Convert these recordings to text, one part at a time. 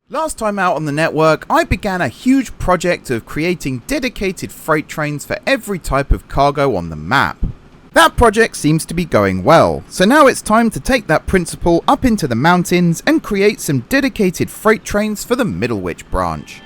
Last time out on the network, I began a huge project of creating dedicated freight trains for every type of cargo on the map. That project seems to be going well, so now it's time to take that principle up into the mountains and create some dedicated freight trains for the Middlewich branch.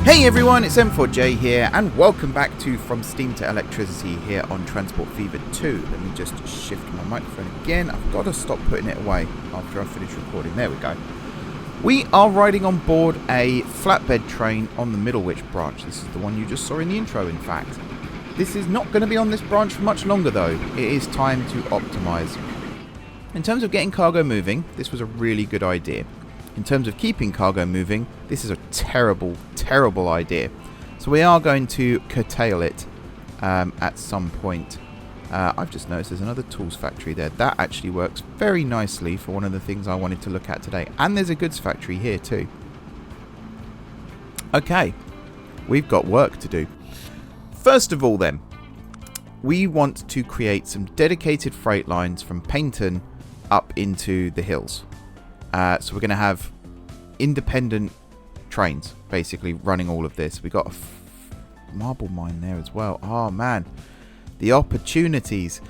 Hey everyone, it's M4J here, and welcome back to From Steam to Electricity here on Transport Fever 2. Let me just shift my microphone again. I've got to stop putting it away after I finish recording. There we go. We are riding on board a flatbed train on the Middlewich branch. This is the one you just saw in the intro, in fact. This is not going to be on this branch for much longer though. It is time to optimise. In terms of getting cargo moving, this was a really good idea. In terms of keeping cargo moving, this is a terrible, terrible idea. So we are going to curtail it at some point. I've just noticed there's another tools factory there. That actually works very nicely for one of the things I wanted to look at today. And there's a goods factory here too. Okay, we've got work to do. First of all then, we want to create some dedicated freight lines from Paignton up into the hills. So we're going to have independent trains basically running all of this. We got a marble mine there as well. Oh man, the opportunities.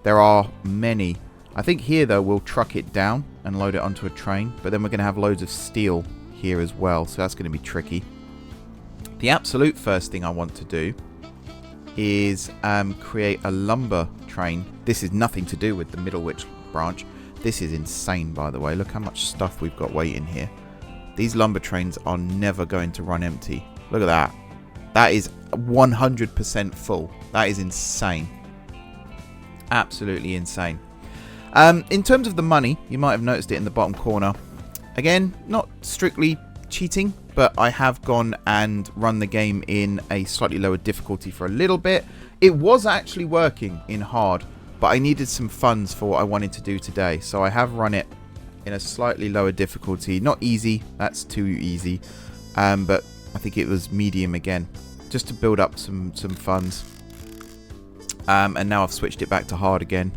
There are many. I think here though we'll truck it down and load it onto a train, but then we're going to have loads of steel here as well, so that's going to be tricky. The absolute first thing I want to do is create a lumber train. This is nothing to do with the Middlewich branch. This is insane, by the way. Look how much stuff we've got waiting here. These lumber trains are never going to run empty. Look at that. That is 100% full. That is insane. Absolutely insane. In terms of the money, you might have noticed it in the bottom corner. Again, not strictly cheating, but I have gone and run the game in a slightly lower difficulty for a little bit. It was actually working in hard, but I needed some funds for what I wanted to do today. So I have run it in a slightly lower difficulty. Not easy, that's too easy. But I think it was medium again, just to build up some funds. And now I've switched it back to hard again.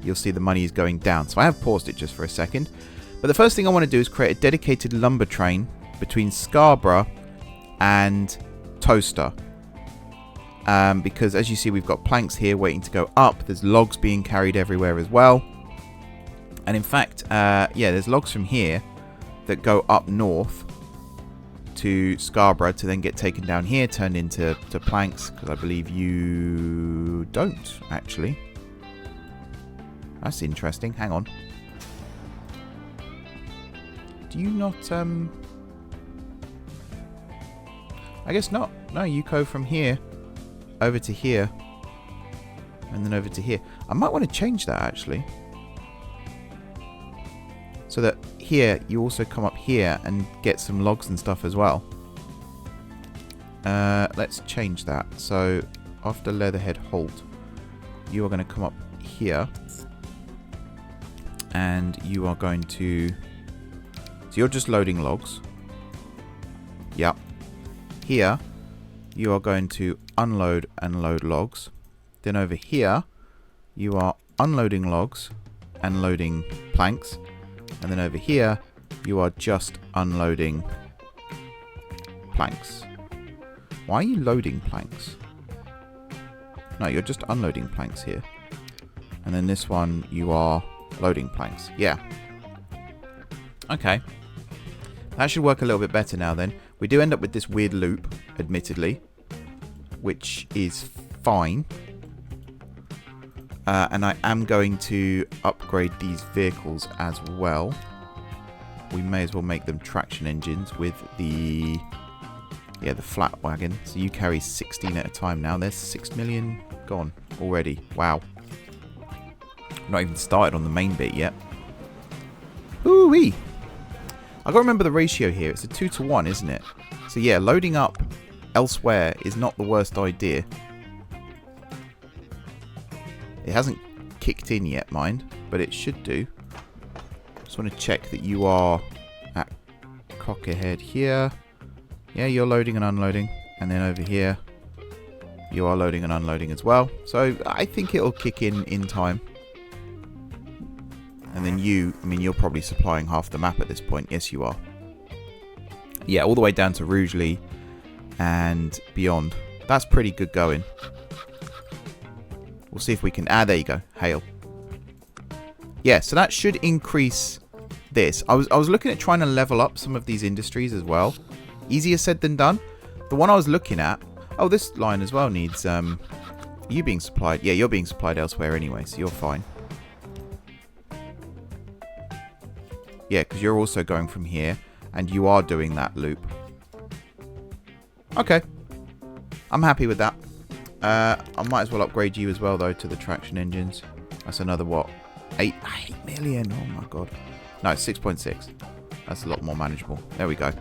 You'll see the money is going down. So I have paused it just for a second. But the first thing I want to do is create a dedicated lumber train between Scarborough and Toaster. Because as you see, we've got planks here waiting to go up. There's logs being carried everywhere as well. And in fact, yeah, there's logs from here that go up north to Scarborough to then get taken down here, turned into planks, because I believe you don't, actually. That's interesting. Hang on. Do you not... I guess not. No, you go from here over to here, and then over to here. I might want to change that actually, so that here you also come up here and get some logs and stuff as well. Let's change that. So after Leatherhead Halt, you are going to come up here, and you are going to... So you're just loading logs. Yep. Here you are going to unload and load logs. Then over here you are unloading logs and loading planks. And then over here you are just unloading planks. Why are you loading planks? No, you're just unloading planks here. And then this one you are loading planks. Yeah. Okay. That should work a little bit better now then. We do end up with this weird loop, admittedly, which is fine. And I am going to upgrade these vehicles as well. We may as well make them traction engines with the flat wagon. So you carry 16 at a time now. There's 6 million gone already. Wow. Not even started on the main bit yet. Ooh-wee. I gotta remember the ratio here. It's a 2-to-1, isn't it? So yeah, loading up elsewhere is not the worst idea. It hasn't kicked in yet, mind, but it should do. Just want to check that you are at cock ahead here. Yeah, you're loading and unloading. And then over here, You are loading and unloading as well. So I think it'll kick in time. And then you're probably supplying half the map at this point. Yes, you are. Yeah, all the way down to Rugeley and beyond. That's pretty good going. We'll see if we can... there you go. Hail. Yeah, so that should increase this. I was looking at trying to level up some of these industries as well. Easier said than done. The one I was looking at... Oh, this line as well needs... you being supplied... Yeah, you're being supplied elsewhere anyway, so you're fine. Yeah, because you're also going from here, and you are doing that loop. Okay. I'm happy with that. I might as well upgrade you as well, though, to the traction engines. That's another, what? 8 million. Oh, my God. No, 6.6. That's a lot more manageable. There we go.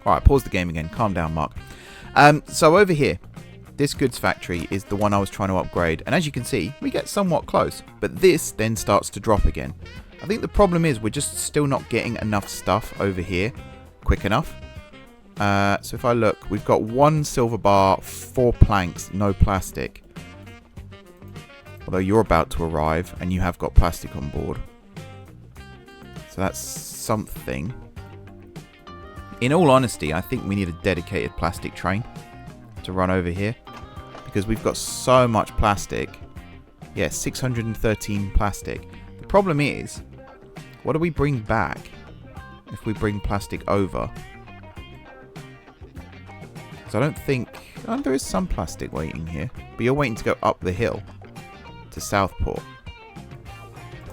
All right, pause the game again. Calm down, Mark. So over here, this goods factory is the one I was trying to upgrade. And as you can see, we get somewhat close. But this then starts to drop again. I think the problem is we're just still not getting enough stuff over here quick enough. So if I look, we've got 1 silver bar, 4 planks, no plastic. Although you're about to arrive and you have got plastic on board. So that's something. In all honesty, I think we need a dedicated plastic train to run over here. Because we've got so much plastic. Yeah, 613 plastic. The problem is, what do we bring back if we bring plastic over? Because I don't think... Oh, there is some plastic waiting here. But you're waiting to go up the hill to Southport.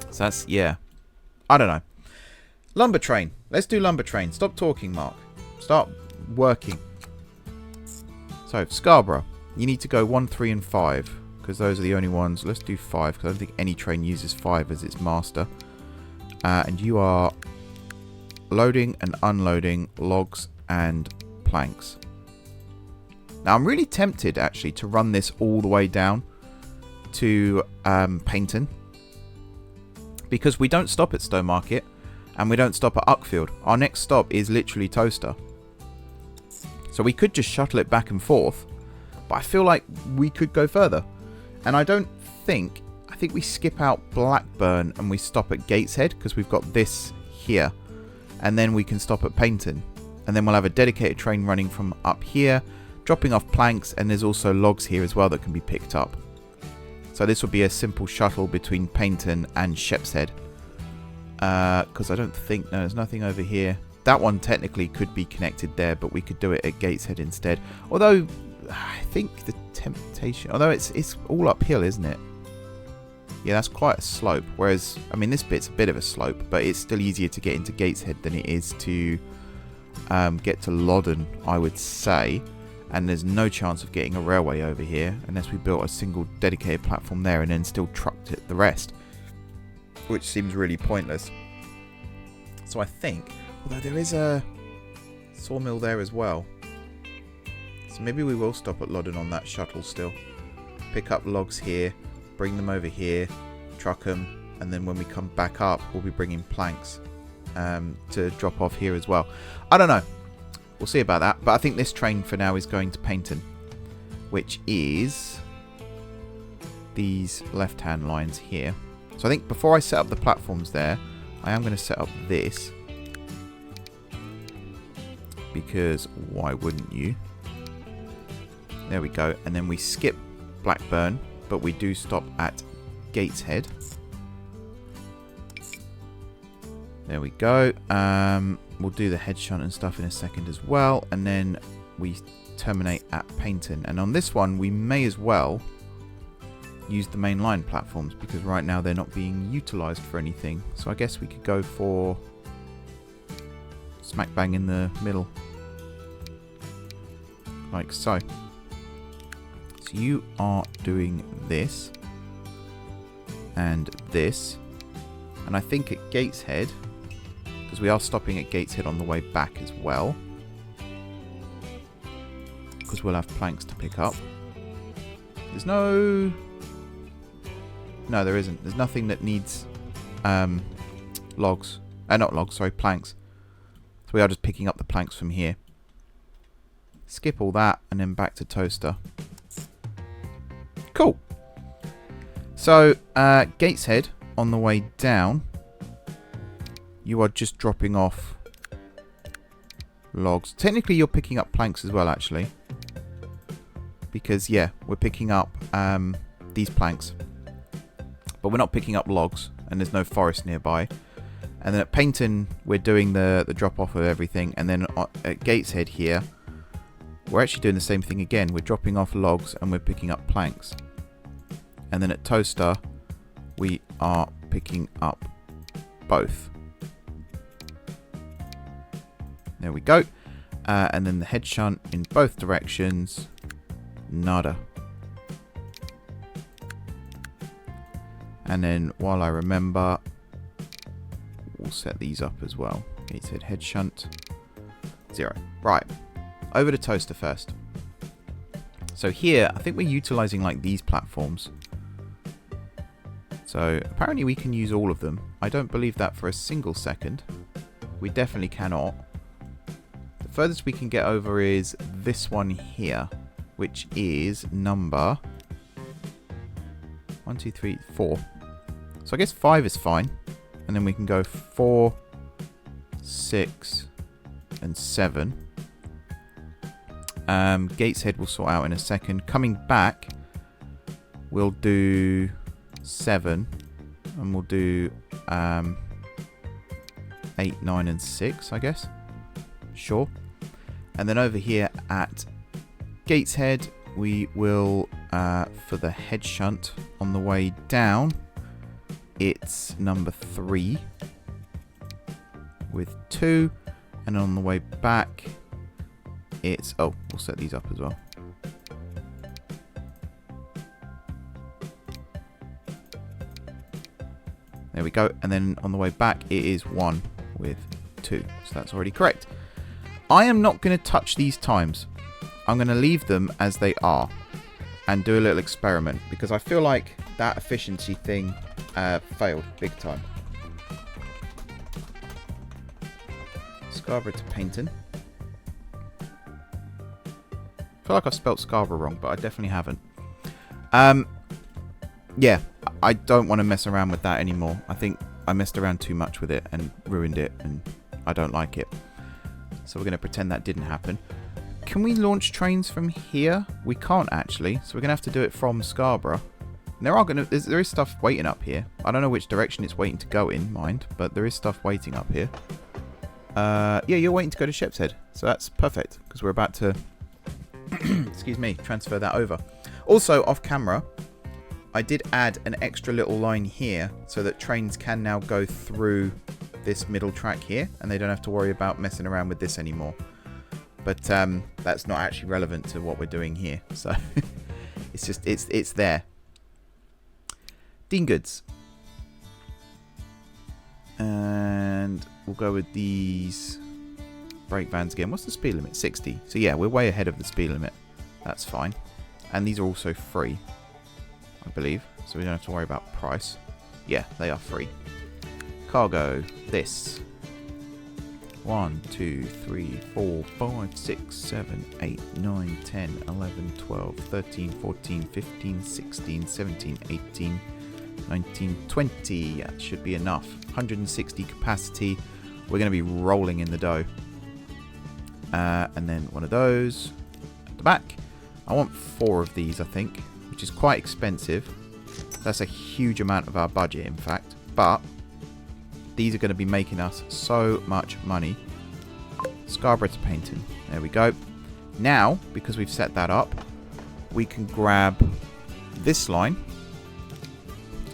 So that's... Yeah. I don't know. Lumber train. Let's do lumber train. Stop talking, Mark. Start working. So, Scarborough. You need to go 1, 3 and 5. Because those are the only ones. Let's do 5. Because I don't think any train uses 5 as its master. And you are loading and unloading logs and planks. Now, I'm really tempted, actually, to run this all the way down to Paignton. Because we don't stop at Stowmarket. And we don't stop at Uckfield. Our next stop is literally Towcester. So we could just shuttle it back and forth. But I feel like we could go further. And I don't think... I think we skip out Blackburn and we stop at Gateshead. Because we've got this here. And then we can stop at Paignton. And then we'll have a dedicated train running from up here. Dropping off planks. And there's also logs here as well that can be picked up. So this will be a simple shuttle between Paignton and Shepshed. Because I don't think... No, there's nothing over here. That one technically could be connected there, but we could do it at Gateshead instead. Although, I think the temptation... Although it's all uphill, isn't it? Yeah, that's quite a slope. Whereas, I mean, this bit's a bit of a slope, but it's still easier to get into Gateshead than it is to get to Loddon, I would say. And there's no chance of getting a railway over here unless we built a single dedicated platform there and then still trucked it the rest. Which seems really pointless. So I think, although there is a sawmill there as well. So maybe we will stop at Loddon on that shuttle still. Pick up logs here, bring them over here, truck them, and then when we come back up, we'll be bringing planks to drop off here as well. I don't know. We'll see about that. But I think this train for now is going to Paignton, which is these left-hand lines here. So I think before I set up the platforms there, I am going to set up this. Because why wouldn't you? There we go. And then we skip Blackburn, but we do stop at Gateshead. There we go. We'll do the head shunt and stuff in a second as well. And then we terminate at Paignton. And on this one, we may as well use the main line platforms because right now they're not being utilised for anything. So I guess we could go for smack bang in the middle. Like so. So you are doing this. And this. And I think at Gateshead, because we are stopping at Gateshead on the way back as well. Because we'll have planks to pick up. There's no... No, there isn't. There's nothing that needs logs. Not logs, sorry, planks. So we are just picking up the planks from here. Skip all that and then back to Towcester. So, Gateshead, on the way down, you are just dropping off logs. Technically, you're picking up planks as well, actually. Because, yeah, we're picking up these planks. But we're not picking up logs, and there's no forest nearby. And then at Paignton, we're doing the drop-off of everything. And then at Gateshead here, we're actually doing the same thing again. We're dropping off logs, and we're picking up planks. And then at Toaster, we are picking up both. There we go. And then the head shunt in both directions. Nada. And then while I remember, we'll set these up as well. Gateshead head shunt. 0. Right. Over to Toaster first. So here, I think we're utilizing like these platforms. So apparently we can use all of them. I don't believe that for a single second. We definitely cannot. The furthest we can get over is this one here, which is number 1, 2, 3, 4. So I guess 5 is fine. And then we can go 4, 6, and 7. Gateshead will sort out in a second. Coming back, we'll do 7, and we'll do 8, 9, and 6, I guess. Sure. And then over here at Gateshead, we will, for the head shunt on the way down, it's number 3 with 2, and on the way back, it's, oh, we'll set these up as well. There we go. And then on the way back, it is 1 with 2. So that's already correct. I am not going to touch these times. I'm going to leave them as they are and do a little experiment, because I feel like that efficiency thing failed big time. Scarborough to Paignton. I feel like I've spelt Scarborough wrong, but I definitely haven't. Yeah, I don't want to mess around with that anymore. I think I messed around too much with it and ruined it, and I don't like it. So we're going to pretend that didn't happen. Can we launch trains from here? We can't actually, so we're going to have to do it from Scarborough. And there is stuff waiting up here. I don't know which direction it's waiting to go in, mind, but there is stuff waiting up here. Yeah, you're waiting to go to Shepshed, so that's perfect, because we're about to, excuse me, transfer that over. Also, off camera, I did add an extra little line here so that trains can now go through this middle track here, and they don't have to worry about messing around with this anymore. But that's not actually relevant to what we're doing here, so it's just it's there. Dean Goods, and we'll go with these brake vans again. What's the speed limit? 60. So yeah, we're way ahead of the speed limit. That's fine, and these are also free, I believe, so we don't have to worry about price. Yeah, they are free. Cargo, this. 1, 2, 3, 4, 5, 6, 7, 8, 9, 10, 11, 12, 13, 14, 15, 16, 17, 18, 19, 20. That should be enough. 160 capacity. We're going to be rolling in the dough. And then one of those at the back. I want 4 of these, I think, which is quite expensive. That's a huge amount of our budget, in fact. But these are going to be making us so much money. Scarborough to Paignton. There we go. Now, because we've set that up, we can grab this line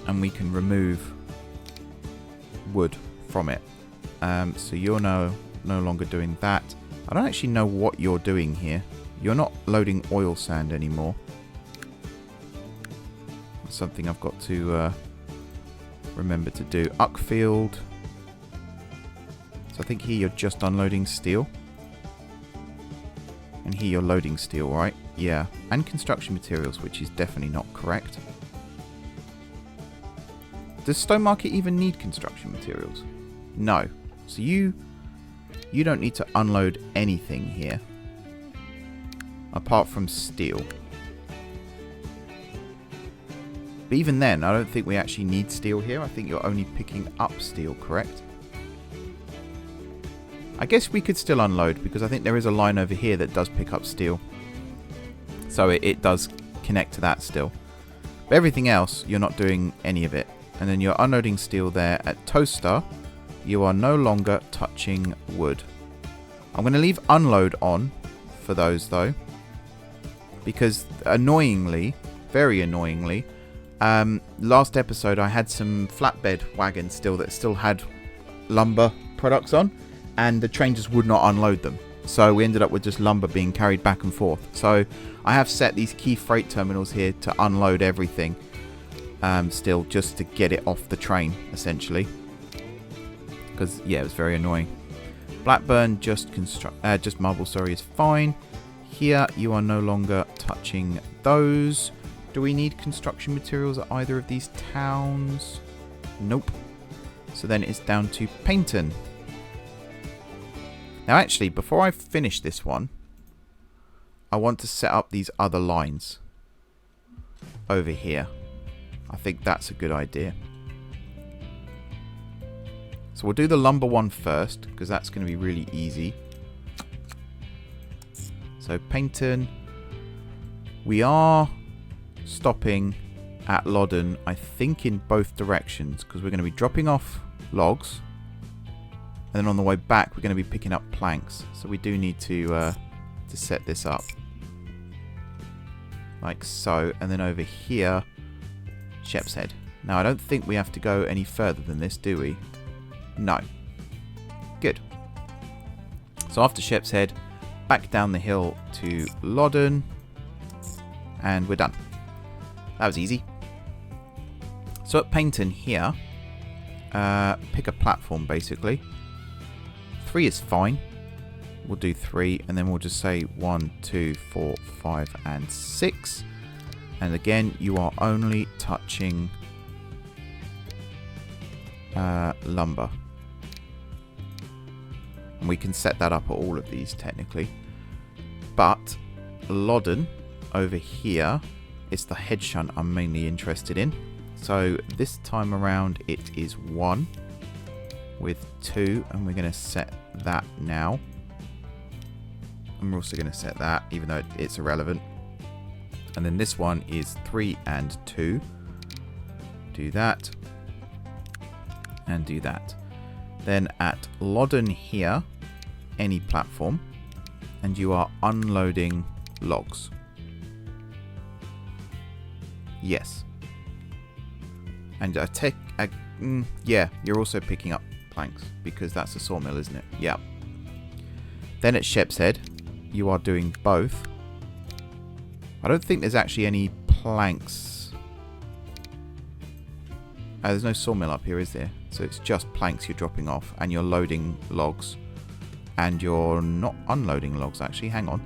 and we can remove wood from it. So you're no longer doing that. I don't actually know what you're doing here. You're not loading oil sand anymore. That's something I've got to remember to do. Uckfield. So I think here you're just unloading steel. And here you're loading steel, right? Yeah. And construction materials, which is definitely not correct. Does Stone Market even need construction materials? No. So you don't need to unload anything here. Apart from steel. But even then, I don't think we actually need steel here. I think you're only picking up steel, correct? I guess we could still unload, because I think there is a line over here that does pick up steel. So it does connect to that still. But everything else, you're not doing any of it. And then you're unloading steel there at toaster. You are no longer touching wood. I'm going to leave unload on for those though. Because annoyingly, very annoyingly, last episode I had some flatbed wagons still that still had lumber products on. And the train just would not unload them. So we ended up with just lumber being carried back and forth. So I have set these key freight terminals here to unload everything. Still, just to get it off the train, essentially. Because, yeah, it was very annoying. Blackburn, just marble, sorry, is fine. Here, you are no longer touching those. Do we need construction materials at either of these towns? Nope. So then it's down to Paignton. Now actually, before I finish this one, I want to set up these other lines over here. I think that's a good idea. So we'll do the lumber one first, because that's going to be really easy. So Paignton, we are stopping at Loddon, I think in both directions, because we're going to be dropping off logs. And then on the way back, we're going to be picking up planks. So we do need to set this up. Like so. And then over here, Shepshed. Now, I don't think we have to go any further than this, do we? No. Good. So after Shepshed, back down the hill to Loddon. And we're done. That was easy. So at Paignton here, pick a platform, basically. 3 is fine. We'll do 3, and then we'll just say 1, 2, 4, 5, and 6. And again, you are only touching lumber. And we can set that up at all of these, technically. But Loddon, over here, is the head shunt I'm mainly interested in. So this time around, it is 1. With 2, and we're going to set that now. And we're also going to set that, even though it's irrelevant. And then this one is 3 and 2. Do that. And do that. Then at Loddon here, any platform. And you are unloading logs. Yes. And yeah, you're also picking up planks, because that's a sawmill, isn't it? Yeah. Then at Shepshed, you are doing both. I don't think there's actually any planks. There's no sawmill up here, is there? So it's just planks you're dropping off, and you're loading logs. And you're not unloading logs, actually. Hang on.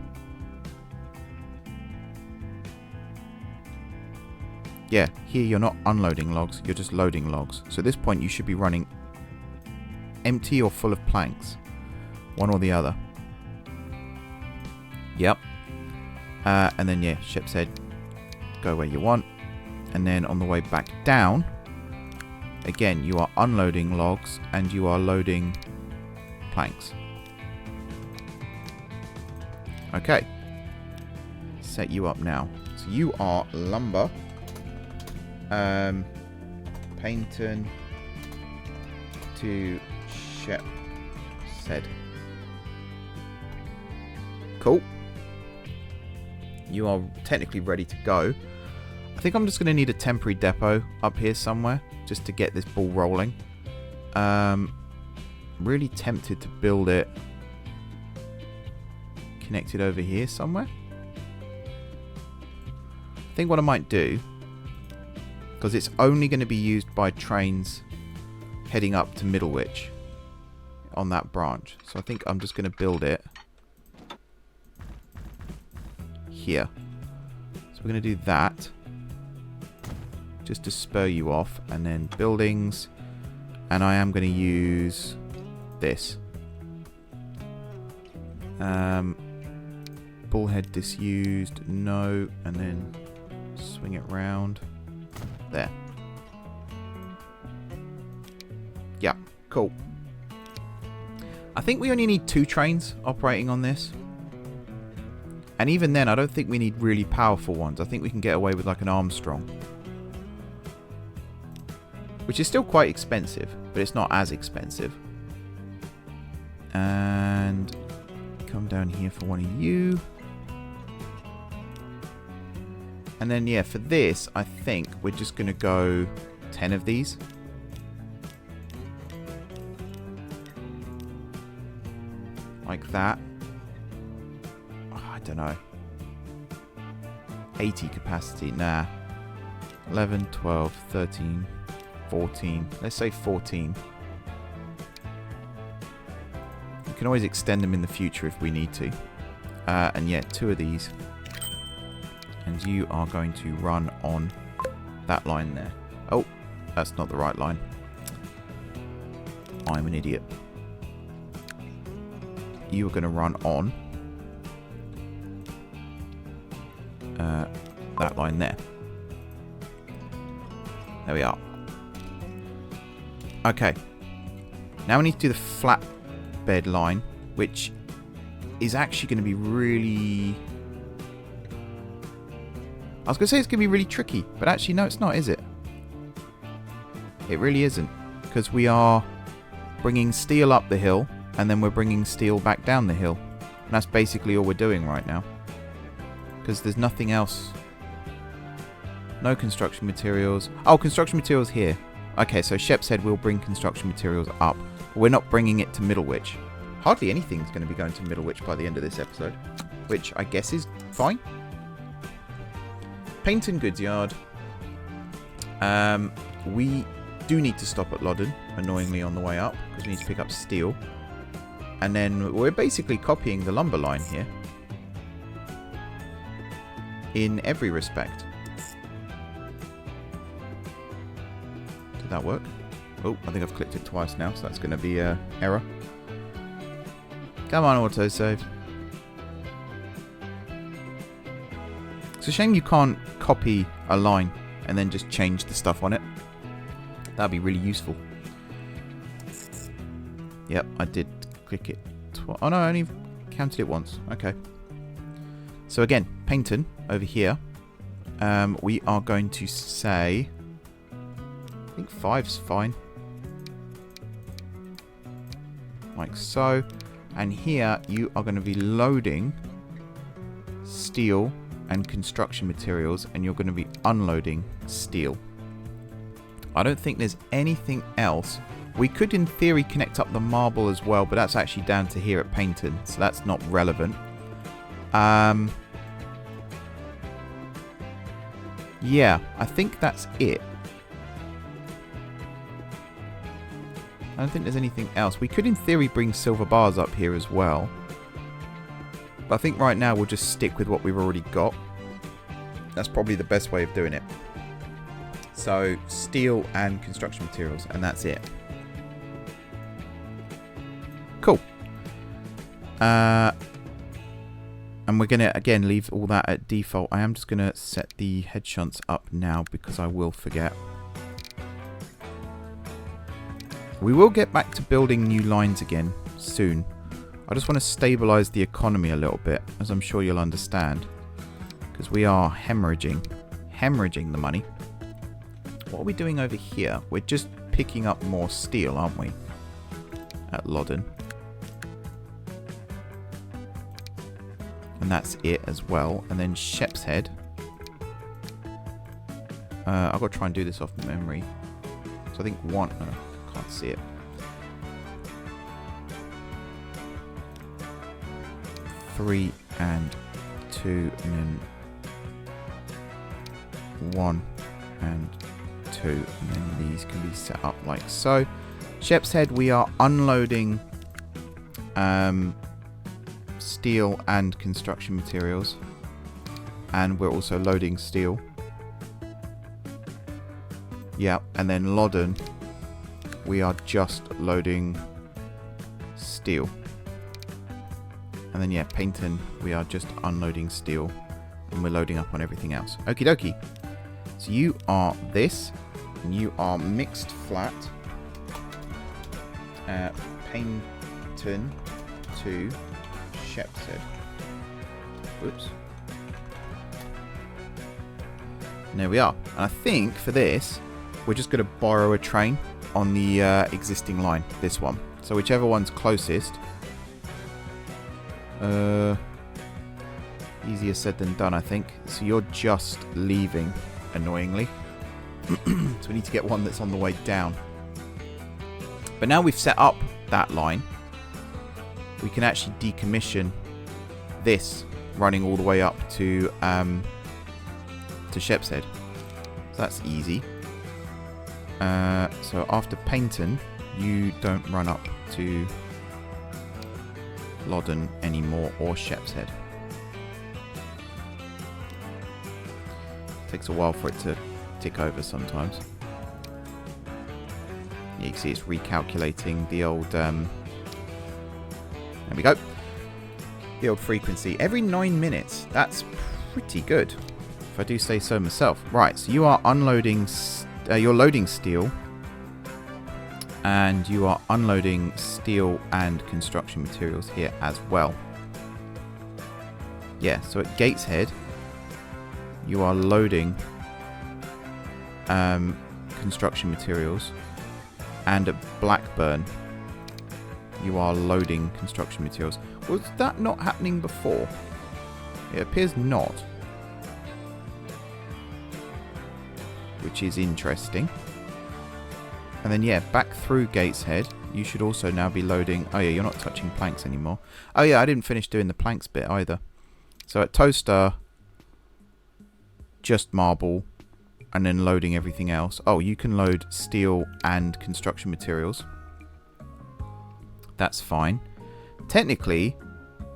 Yeah, here you're not unloading logs, you're just loading logs. So at this point you should be running empty or full of planks. One or the other. Yep. And then, yeah, Shepshed, go where you want. And then on the way back down, again, you are unloading logs and you are loading planks. Okay. Set you up now. So you are lumber. Paignton to Shepshed. Cool. You are technically ready to go. I think I'm just going to need a temporary depot up here somewhere just to get this ball rolling. Really tempted to build it connected over here somewhere. I think what I might do, because it's only going to be used by trains heading up to Middlewich on that branch. So I think I'm just going to build it here. So we're going to do that just to spur you off, and then buildings, and I am going to use this. Bullhead disused, no, and then swing it round. there. Yeah, cool. I think we only need 2 trains operating on this. And even then, I don't think we need really powerful ones. I think we can get away with like an Armstrong. Which is still quite expensive, but it's not as expensive. And come down here for one of you. And then, yeah, for this, I think we're just going to go 10 of these. Like that. Oh, I don't know. 80 capacity. Nah. 11, 12, 13, 14. Let's say 14. We can always extend them in the future if we need to. And yeah, 2 of these. And you are going to run on that line there. Oh, that's not the right line. I'm an idiot. You are going to run on that line there. There we are. Okay. Now we need to do the flatbed line, which is actually going to be really... I was going to say it's going to be really tricky, but actually no, it's not, is it? It really isn't, because we are bringing steel up the hill, and then we're bringing steel back down the hill. And that's basically all we're doing right now. Because there's nothing else. No construction materials. Oh, construction materials here. Okay, so Shepshed will bring construction materials up. But we're not bringing it to Middlewich. Hardly anything's going to be going to Middlewich by the end of this episode. Which I guess is fine. Paignton Goods Yard. We do need to stop at Loddon, annoyingly, on the way up. Because we need to pick up steel. And then we're basically copying the lumber line here. In every respect. Did that work? Oh, I think I've clicked it twice now, so that's going to be an error. Come on, autosave. It's a shame you can't copy a line and then just change the stuff on it. That'd be really useful. Yep, I did click it twice. Oh no, I only counted it once. Okay. So again, Paignton over here. We are going to say... I think 5's fine. Like so. And here you are going to be loading steel and construction materials, and you're going to be unloading steel. I don't think there's anything else. We could in theory connect up the marble as well, but that's actually down to here at Paignton, so that's not relevant. Yeah, I think that's it. I don't think there's anything else. We could in theory bring silver bars up here as well. But I think right now we'll just stick with what we've already got. That's probably the best way of doing it. So, steel and construction materials, and that's it. Cool. And we're going to, again, leave all that at default. I am just going to set the head shunts up now because I will forget. We will get back to building new lines again soon. I just want to stabilize the economy a little bit, as I'm sure you'll understand. Because we are hemorrhaging the money. What are we doing over here? We're just picking up more steel, aren't we? At Loddon. And that's it as well. And then Shepshed. I've got to try and do this off memory. So I think one... No, I can't see it. Three and 2, and then 1 and 2, and then these can be set up like so. Shepshed, we are unloading steel and construction materials, and we're also loading steel. Yeah, and then Loddon, we are just loading steel. And then, yeah, Paignton, we are just unloading steel. And we're loading up on everything else. Okie dokie. So you are this, and you are mixed flat. Paignton to Shepshed. Whoops. And there we are. And I think for this, we're just going to borrow a train on the existing line. This one. So whichever one's closest. Easier said than done, I think. So you're just leaving, annoyingly. So we need to get one that's on the way down. But now we've set up that line, we can actually decommission this running all the way up to Shepshed. So that's easy. So after Paignton, you don't run up to Loddon anymore or Shepshed. Takes a while for it to tick over sometimes. You can see it's recalculating the old there we go, the old frequency every 9 minutes. That's pretty good, if I do say so myself. Right, so you are unloading you're loading steel, and you are unloading steel and construction materials here as well. Yeah, so at Gateshead you are loading construction materials, and at Blackburn you are loading construction materials. Was that not happening before? It appears not, which is interesting. And then yeah, back through Gateshead you should also now be loading. Oh yeah, you're not touching planks anymore. Oh yeah, I didn't finish doing the planks bit either. So at Toaster, just marble, and then loading everything else. Oh, you can load steel and construction materials. That's fine. Technically,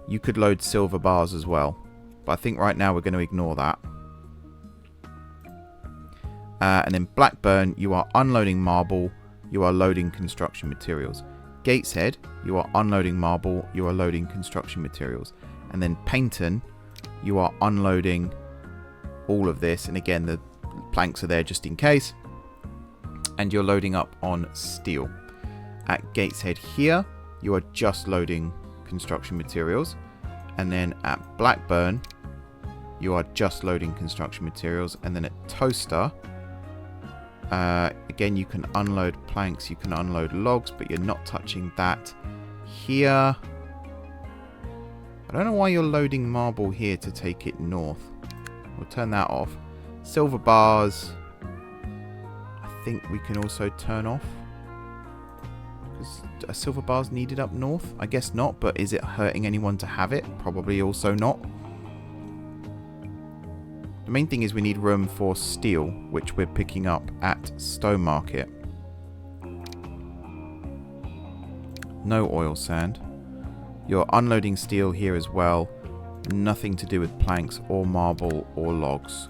you could load silver bars as well, but I think right now we're going to ignore that. And then Blackburn, you are unloading marble, you are loading construction materials. Gateshead, you are unloading marble, you are loading construction materials. And then Paignton, you are unloading all of this, and again the planks are there just in case, and you're loading up on steel. At Gateshead here you are just loading construction materials, and then at Blackburn you are just loading construction materials, and then at Toaster again you can unload planks, you can unload logs, but you're not touching that here. I don't know why you're loading marble here to take it north. We'll turn that off. Silver bars, I think we can also turn off. Because are silver bars needed up north? I guess not, but is it hurting anyone to have it? Probably also not. The main thing is we need room for steel, which we're picking up at Stowmarket. No oil sand. You're unloading steel here as well. Nothing to do with planks or marble or logs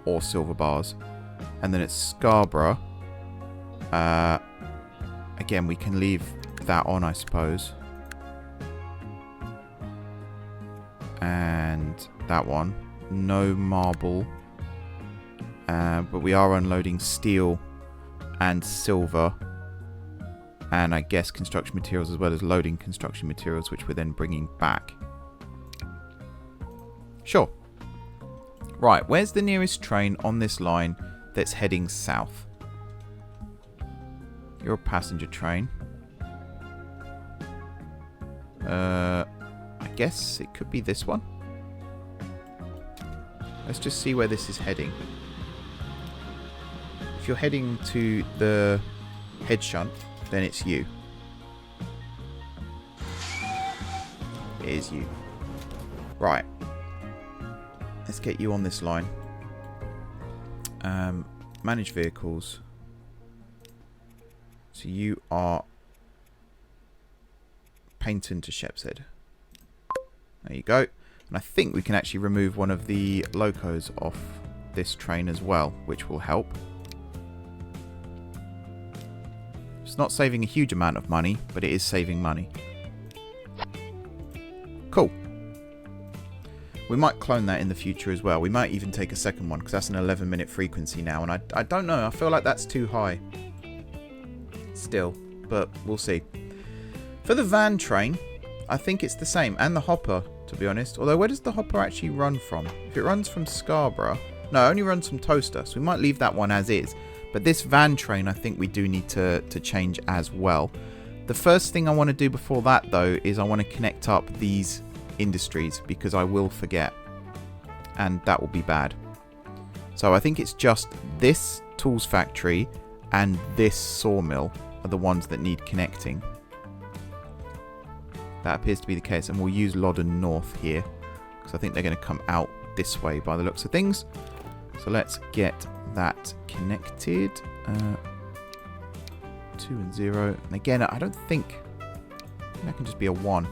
or silver bars. And then at Scarborough, again we can leave that on, I suppose, and that one, no marble, but we are unloading steel and silver, and I guess construction materials, as well as loading construction materials, which we're then bringing back. Sure. Right, where's the nearest train on this line that's heading south? You're a passenger train. I guess it could be this one. Let's just see where this is heading. If you're heading to the head shunt, then it's you. It is you. Right. Let's get you on this line. Manage vehicles. So you are Paignton to Shepshed. There you go. And I think we can actually remove one of the locos off this train as well, which will help. It's not saving a huge amount of money, but it is saving money. Cool. We might clone that in the future as well. We might even take a second one because that's an 11-minute frequency now. And I don't know. I feel like that's too high still. But we'll see. For the van train, I think it's the same. And the hopper, to be honest. Although, where does the hopper actually run from? If it runs from Scarborough... No, it only runs from Toaster. So we might leave that one as is. But this van train, I think we do need to change as well. The first thing I want to do before that, though, is I want to connect up these industries because I will forget. And that will be bad. So I think it's just this tools factory and this sawmill are the ones that need connecting. That appears to be the case. And we'll use Loddon North here because I think they're going to come out this way by the looks of things. So let's get that connected. 2 and 0. And again, I don't think that can just be a 1.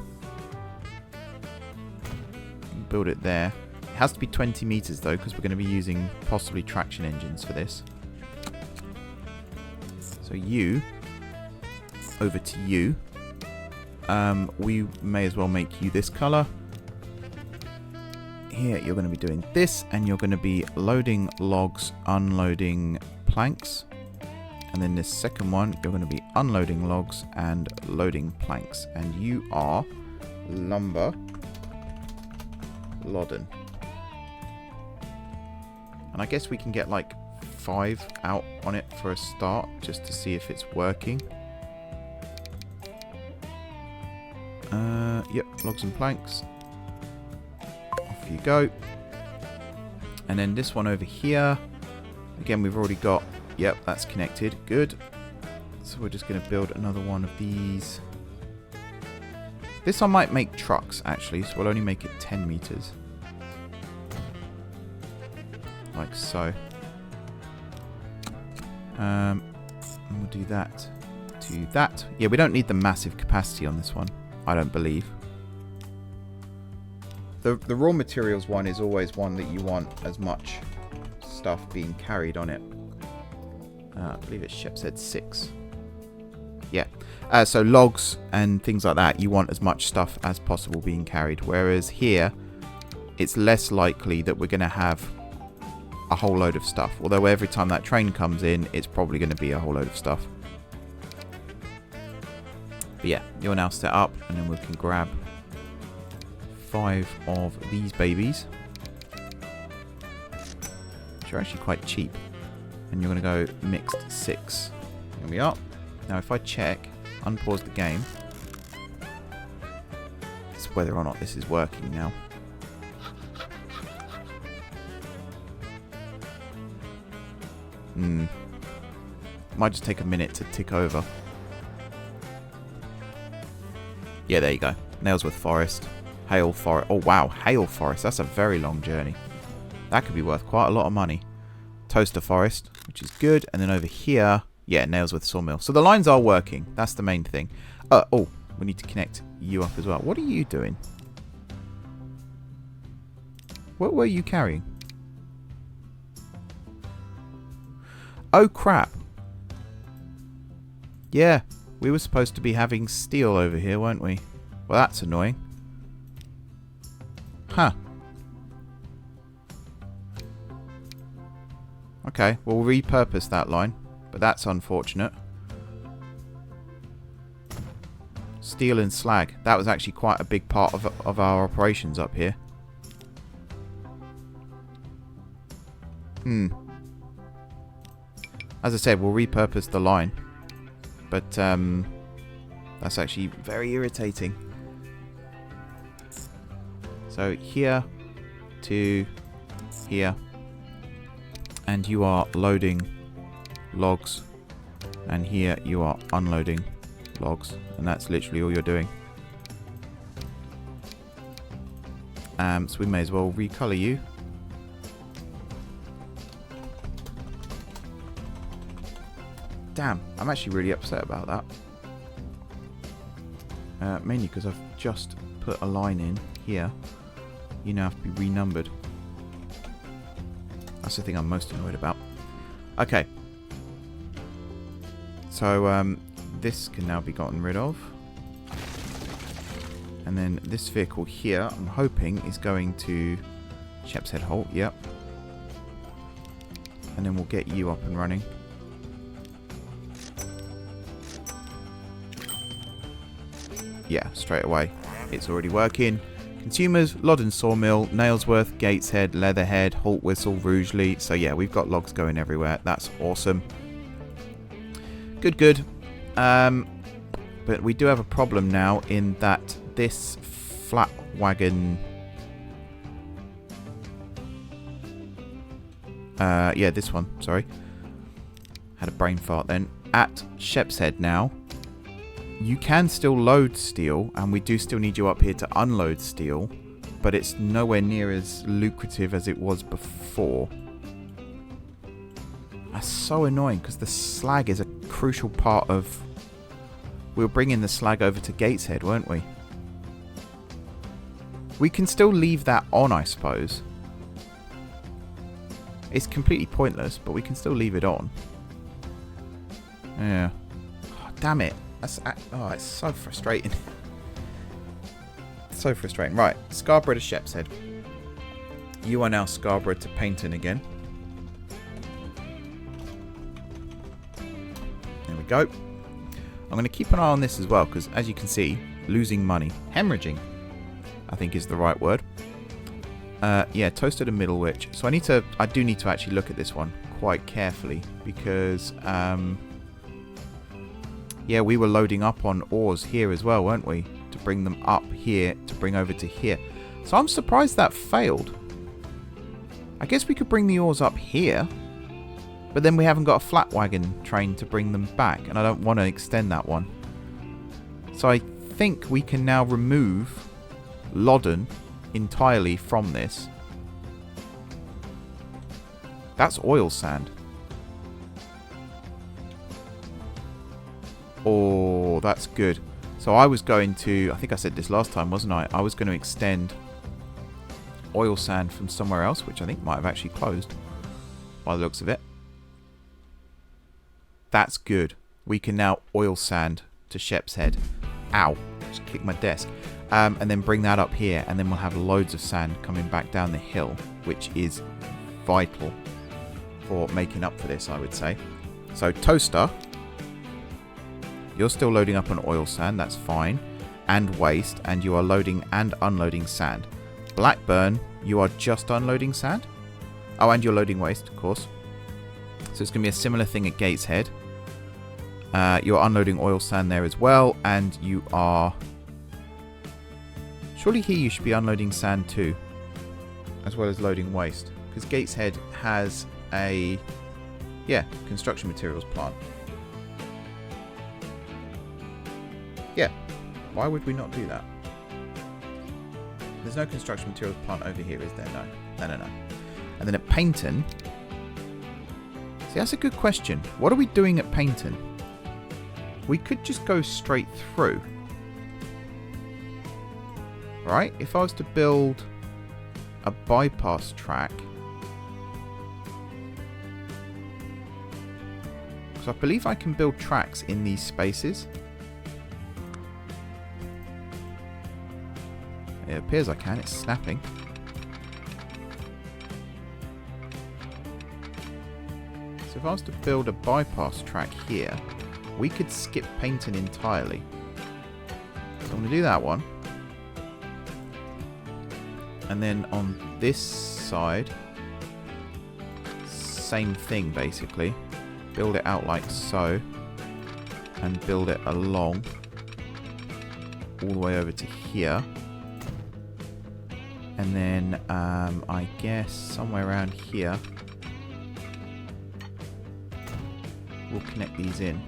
Build it there. It has to be 20 meters though, because we're going to be using possibly traction engines for this. So you, over to you. We may as well make you this color. Here you're going to be doing this, and you're going to be loading logs, unloading planks. And then this second one, you're going to be unloading logs and loading planks. And you are lumber Loddon. And I guess we can get like 5 out on it for a start, just to see if it's working. Yep, logs and planks. Off you go. And then this one over here. Again, we've already got... Yep, that's connected. Good. So we're just going to build another one of these. This I might make trucks, actually. So we'll only make it 10 meters. Like so. And we'll do that to that. Yeah, we don't need the massive capacity on this one, I don't believe. The raw materials one is always one that you want as much stuff being carried on it. I believe it's Shepshed 6. Yeah. So logs and things like that, you want as much stuff as possible being carried. Whereas here, it's less likely that we're going to have a whole load of stuff. Although every time that train comes in, it's probably going to be a whole load of stuff. But yeah, you're now set up, and then we can grab 5 of these babies, which are actually quite cheap. And you're going to go mixed 6. Here we are. Now if I check, unpause the game, it's whether or not this is working now. Might just take a minute to tick over. Yeah, there you go. Nailsworth Forest. Hale Forest. Oh wow, Hale Forest. That's a very long journey. That could be worth quite a lot of money. Toaster Forest, which is good. And then over here, yeah, Nailsworth Sawmill. So the lines are working. That's the main thing. Oh, we need to connect you up as well. What are you doing? What were you carrying? Oh, crap. Yeah, we were supposed to be having steel over here, weren't we? Well, that's annoying. Huh. Okay, we'll repurpose that line, but that's unfortunate. Steel and slag. That was actually quite a big part of our operations up here. As I said, we'll repurpose the line. But that's actually very irritating. So here to here. And you are loading logs. And here you are unloading logs. And that's literally all you're doing. So we may as well recolor you. Damn, I'm actually really upset about that. Mainly because I've just put a line in here. You now have to be renumbered. That's the thing I'm most annoyed about. Okay. So this can now be gotten rid of. And then this vehicle here, I'm hoping, is going to Shepshed halt, yep. And then we'll get you up and running. Yeah, straight away. It's already working. Consumers, Loddon Sawmill, Nailsworth, Gateshead, Leatherhead, Halt Whistle, Rugeley. So yeah, we've got logs going everywhere. That's awesome. Good, good. But we do have a problem now in that this flat wagon... yeah, this one. Sorry. Had a brain fart then. At Shepshed now, you can still load steel, and we do still need you up here to unload steel, but it's nowhere near as lucrative as it was before. That's so annoying, because the slag is a crucial part of... We were bringing the slag over to Gateshead, weren't we? We can still leave that on, I suppose. It's completely pointless, but we can still leave it on. Yeah. Oh, damn it. Oh, it's so frustrating. So frustrating. Right, Scarborough to Shepshed. You are now Scarborough to Paignton again. There we go. I'm going to keep an eye on this as well, because as you can see, losing money. Hemorrhaging, I think is the right word. Yeah, Toasted and Middlewich. So I do need to actually look at this one quite carefully, because... yeah, we were loading up on ores here as well, weren't we? To bring them up here, to bring over to here. So I'm surprised that failed. I guess we could bring the ores up here, but then we haven't got a flat wagon train to bring them back, and I don't want to extend that one. So I think we can now remove Loddon entirely from this. That's oil sand. Oh, that's good. So I was going to... I think I said this last time, wasn't I? I was going to extend oil sand from somewhere else, which I think might have actually closed by the looks of it. That's good. We can now oil sand to Shepshed. Ow. Just kicked my desk. And then bring that up here, and then we'll have loads of sand coming back down the hill, which is vital for making up for this, I would say. So, Toaster... You're still loading up on oil sand, that's fine, and waste, and you are loading and unloading sand. Blackburn, you are just unloading sand. Oh, and you're loading waste, of course. So it's going to be a similar thing at Gateshead. You're unloading oil sand there as well, and you are... Surely here you should be unloading sand too, as well as loading waste. Because Gateshead has a, yeah, construction materials plant. Yeah, why would we not do that? There's no construction materials plant over here, is there? No. No. And then at Paignton... See, that's a good question. What are we doing at Paignton? We could just go straight through. Right? If I was to build a bypass track... So I believe I can build tracks in these spaces. It appears I can. It's snapping. So if I was to build a bypass track here, we could skip Paignton entirely. So I'm going to do that one. And then on this side, same thing basically. Build it out like so. And build it along. All the way over to here. And then, I guess, somewhere around here, we'll connect these in.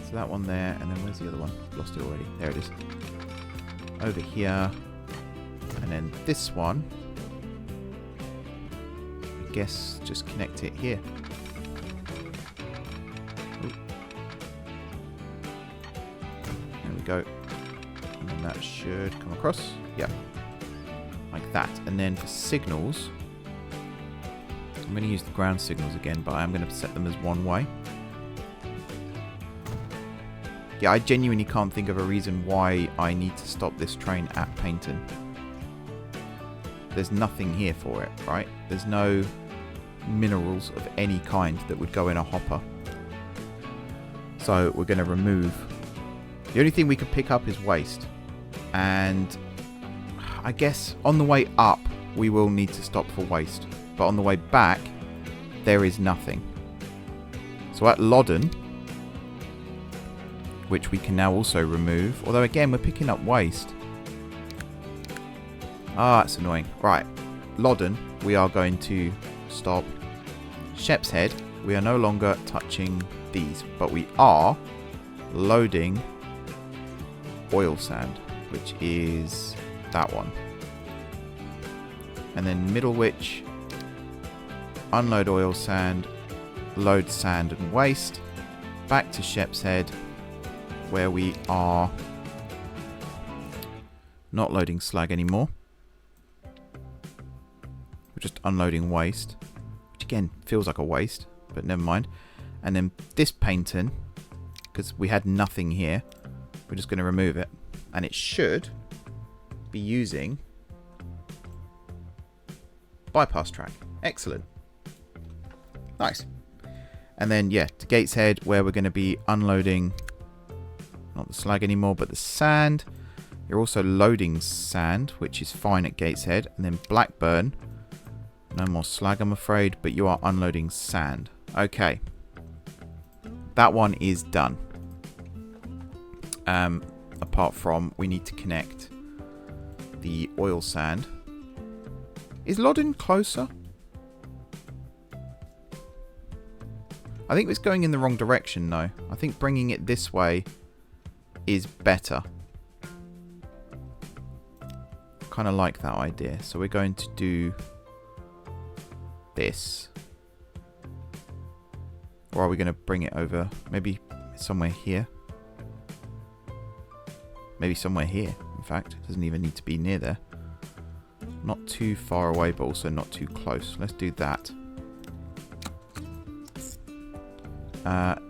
So that one there, and then where's the other one? Lost it already. There it is. Over here. And then this one, I guess, just connect it here. Ooh. There we go. And that should come across. Yeah. Like that. And then for signals, I'm going to use the ground signals again, but I'm going to set them as one way. Yeah, I genuinely can't think of a reason why I need to stop this train at Paignton. there's nothing here for it, right? There's no minerals of any kind that would go in a hopper. So we're going to remove. The only thing we could pick up is waste. And I guess on the way up, we will need to stop for waste. But on the way back, there is nothing. So at Loddon, which we can now also remove. Although again, we're picking up waste. Ah, that's annoying. Right. Loddon, we are going to stop. Shepshed, we are no longer touching these. But we are loading oil sand, which is that one. And then Middlewich, unload oil sand, load sand and waste. Back to Shepshed, where we are not loading slag anymore. We're just unloading waste, which again feels like a waste, but never mind. And then this Paignton, because we had nothing here, we're just going to remove it. And it should be using bypass track. Excellent. Nice. And then, yeah, to Gateshead, where we're going to be unloading not the slag anymore, but the sand. You're also loading sand, which is fine at Gateshead. And then Blackburn. No more slag, I'm afraid, but you are unloading sand. Okay. That one is done. Apart from we need to connect the oil sand. Is Loddon closer? I think it's going in the wrong direction, though. I think bringing it this way is better. Kind of like that idea. So we're going to do this. Or are we going to bring it over? Maybe somewhere here. Maybe somewhere here, in fact. It doesn't even need to be near there. Not too far away, but also not too close. Let's do that.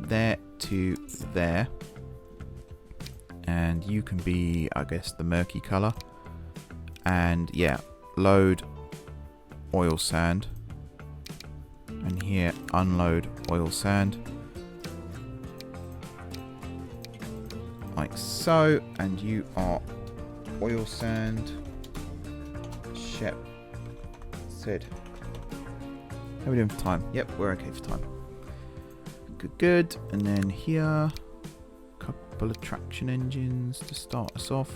There to there. And you can be, I guess, the murky colour. And, yeah, load oil sand. And here, unload oil sand. Like so. And you are oil sand. Shepshed. How are we doing for time? Yep, we're okay for time. Good, good. And then here, a couple of traction engines to start us off.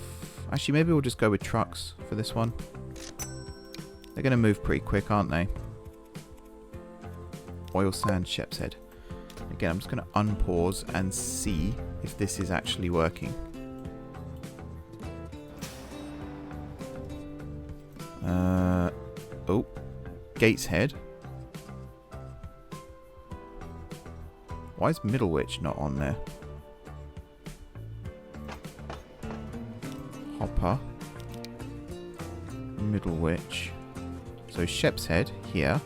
Actually, maybe we'll just go with trucks for this one. They're going to move pretty quick, aren't they? Oil sand, Shepshed. Again, I'm just going to unpause and see if this is actually working. Oh, Gateshead. Why is Middlewich not on there? Hopper. Middlewich. So Shepshed here.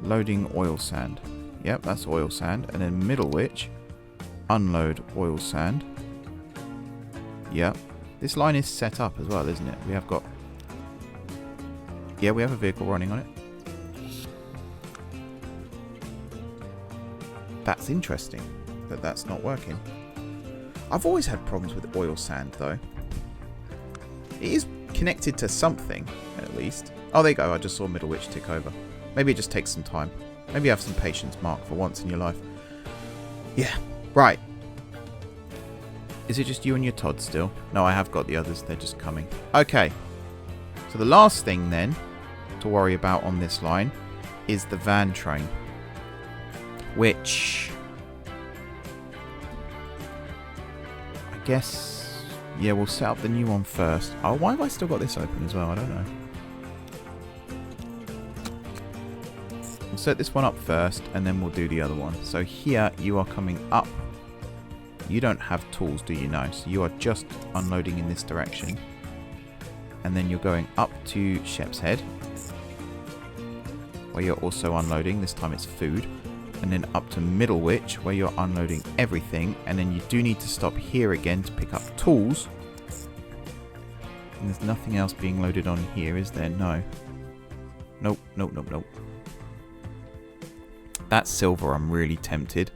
Loading oil sand. Yep, that's oil sand. And then Middlewich. Unload oil sand. Yep. This line is set up as well, isn't it? We have got... Yeah, we have a vehicle running on it. That's interesting that that's not working. I've always had problems with oil sand, though. It is connected to something, at least. Oh, there you go. I just saw Middlewich tick over. Maybe it just takes some time. Maybe have some patience, Mark, for once in your life. Yeah, right. Is it just you and your Todd still? No, I have got the others. They're just coming. Okay. So the last thing, then, to worry about on this line is the van train. Which... I guess... Yeah, we'll set up the new one first. Oh, why have I still got this open as well? I don't know. We'll set this one up first, and then we'll do the other one. So here, you are coming up. You don't have tools, do you? No. So you are just unloading in this direction. And then you're going up to Shepshed, where you're also unloading. This time it's food. And then up to Middlewich, where you're unloading everything. And then you do need to stop here again to pick up tools. And there's nothing else being loaded on here, is there? No. Nope, nope, nope, nope. That silver I'm really tempted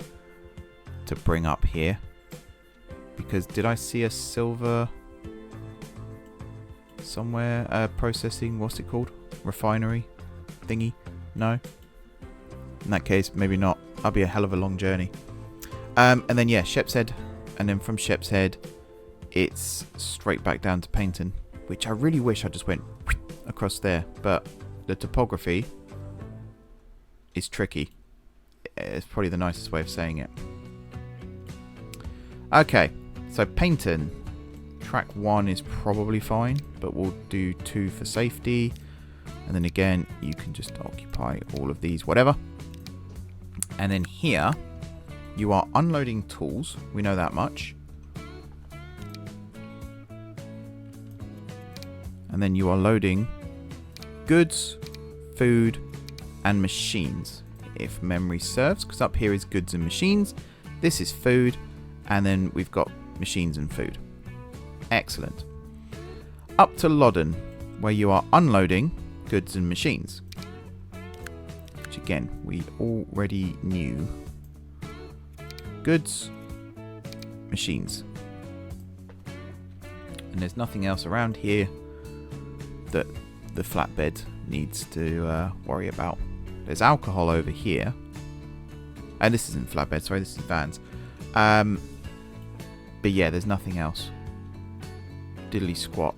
to bring up here. Because did I see a silver somewhere? Processing, what's it called? Refinery thingy? No? In that case, maybe not. That'll be a hell of a long journey. And then, yeah, Shepshed. And then from Shepshed, it's straight back down to Paignton. Which I really wish I just went across there. But the topography is tricky. It's probably the nicest way of saying it. Okay, so Paignton. Track 1 is probably fine, but we'll do 2 for safety. And then again, you can just occupy all of these, whatever. And then here, you are unloading tools. We know that much. And then you are loading goods, food, and machines, if memory serves. Because up here is goods and machines. This is food. And then we've got machines and food. Excellent. Up to Loddon, where you are unloading goods and machines. Which again, we already knew. Goods, machines. And there's nothing else around here that the flatbed needs to worry about. There's alcohol over here. And this isn't flatbed, sorry, this is vans. But yeah, there's nothing else. Diddly squat.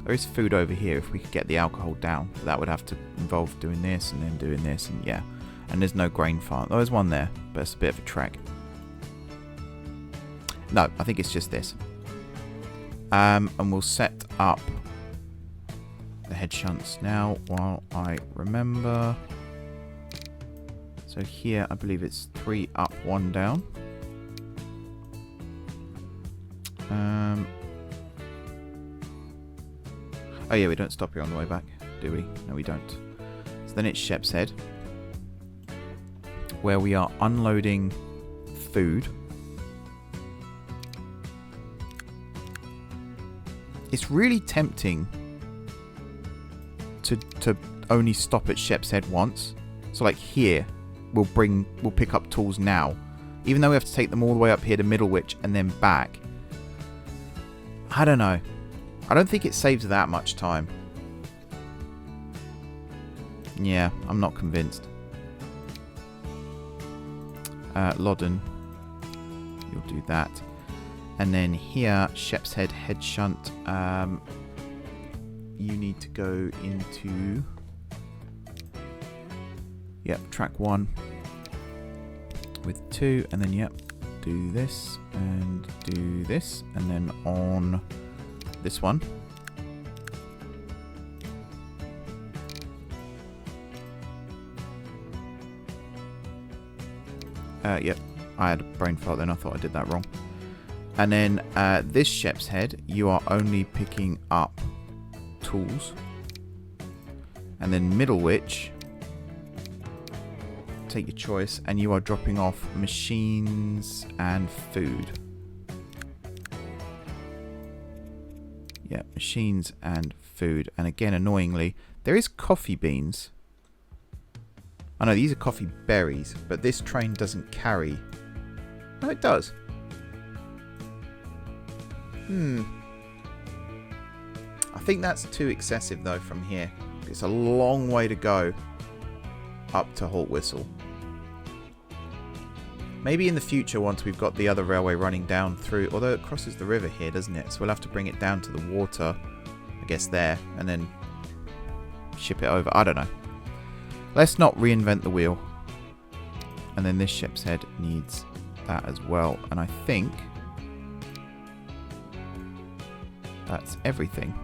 There is food over here if we could get the alcohol down. But that would have to involve doing this and then doing this and yeah. And there's no grain farm. Oh, there's one there, but it's a bit of a trek. No, I think it's just this. And we'll set up the head shunts now while I remember. So here I believe it's 3 up, 1 down. Oh yeah, we don't stop here on the way back, do we? No, we don't. So then it's Shepshed, where we are unloading food. It's really tempting to only stop at Shepshed once. So like here, we'll pick up tools now. Even though we have to take them all the way up here to Middlewich and then back. I don't know. I don't think it saves that much time. Yeah, I'm not convinced. Loddon. You'll do that. And then here, Shepshed head shunt. You need to go into... Yep, track 1. With 2. And then, yep, do this. And do this. And then on... this one. Yep, I had a brain fart then, I thought I did that wrong. And then this Shepshed, you are only picking up tools. And then Middlewich, take your choice, and you are dropping off machines and food. Yeah, machines and food. And again, annoyingly, there is coffee beans. I know these are coffee berries, but this train doesn't carry. No, it does. I think that's too excessive though from here. It's a long way to go up to Halt Whistle. Maybe in the future, once we've got the other railway running down through, although it crosses the river here, doesn't it? So we'll have to bring it down to the water, I guess there, and then ship it over. I don't know. Let's not reinvent the wheel. And then this Shepshed needs that as well. And I think that's everything.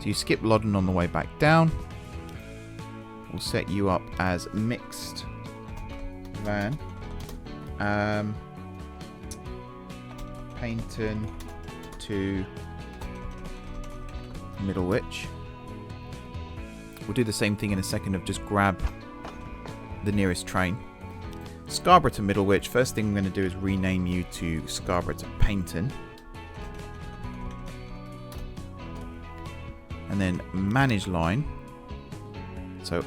So you skip Loddon on the way back down. We'll set you up as mixed van. Paignton to Middlewich. We'll do the same thing in a second of just grab the nearest train. Scarborough to Middlewich. First thing I'm going to do is rename you to Scarborough to Paignton. and then manage line. So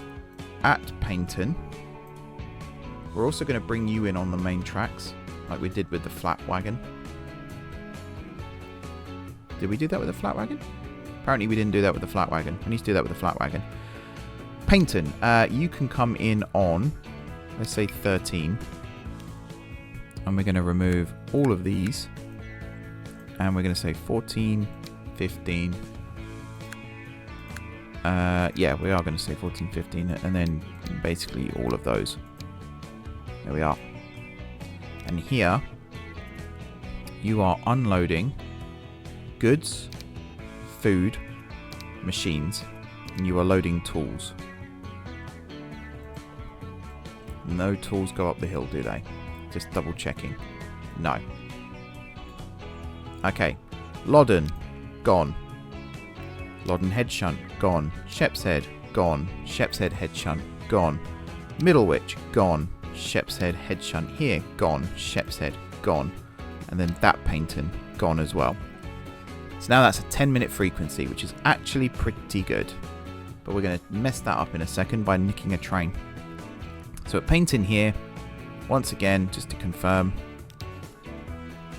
at Paignton, we're also going to bring you in on the main tracks, like we did with the flat wagon. Did we do that with the flat wagon? Apparently we didn't do that with the flat wagon. I need to do that with the flat wagon. Paignton, you can come in on, let's say 13. And we're going to remove all of these. And we're going to say 14, 15. Yeah, we are going to say 14, 15. And then basically all of those. There we are. And here, you are unloading goods, food, machines, and you are loading tools. No tools go up the hill, do they? Just double checking. No. Okay. Loddon, gone. Loddon head shunt, gone. Shepshed, gone. Shepshed head shunt, gone. Middlewich, gone. Shepshed head shunt here, gone. Shepshed, gone. And then that Paignton, gone as well. So now that's a 10-minute frequency, which is actually pretty good. But we're going to mess that up in a second by nicking a train. So at Paignton here, once again, just to confirm,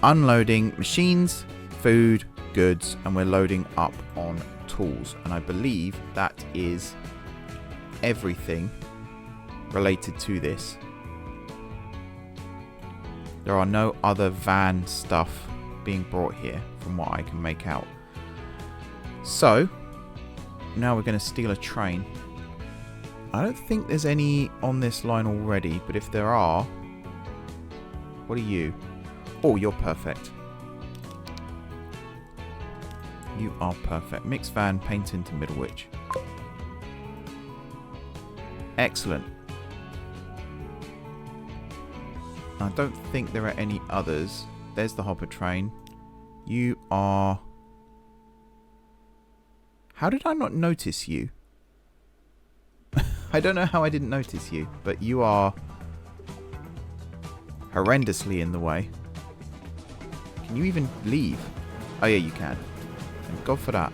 unloading machines, food, goods, and we're loading up on tools. And I believe that is everything related to this. There are no other van stuff being brought here from what I can make out. So now we're going to steal a train. I don't think there's any on this line already, but if there are, what are you? Oh, you're perfect. You are perfect. Mixed van, Paignton to Middlewich. Excellent. I don't think there are any others. There's the hopper train. You are... How did I not notice you? I don't know how I didn't notice you, but you are horrendously in the way. Can you even leave? Oh yeah, you can. Thank God for that.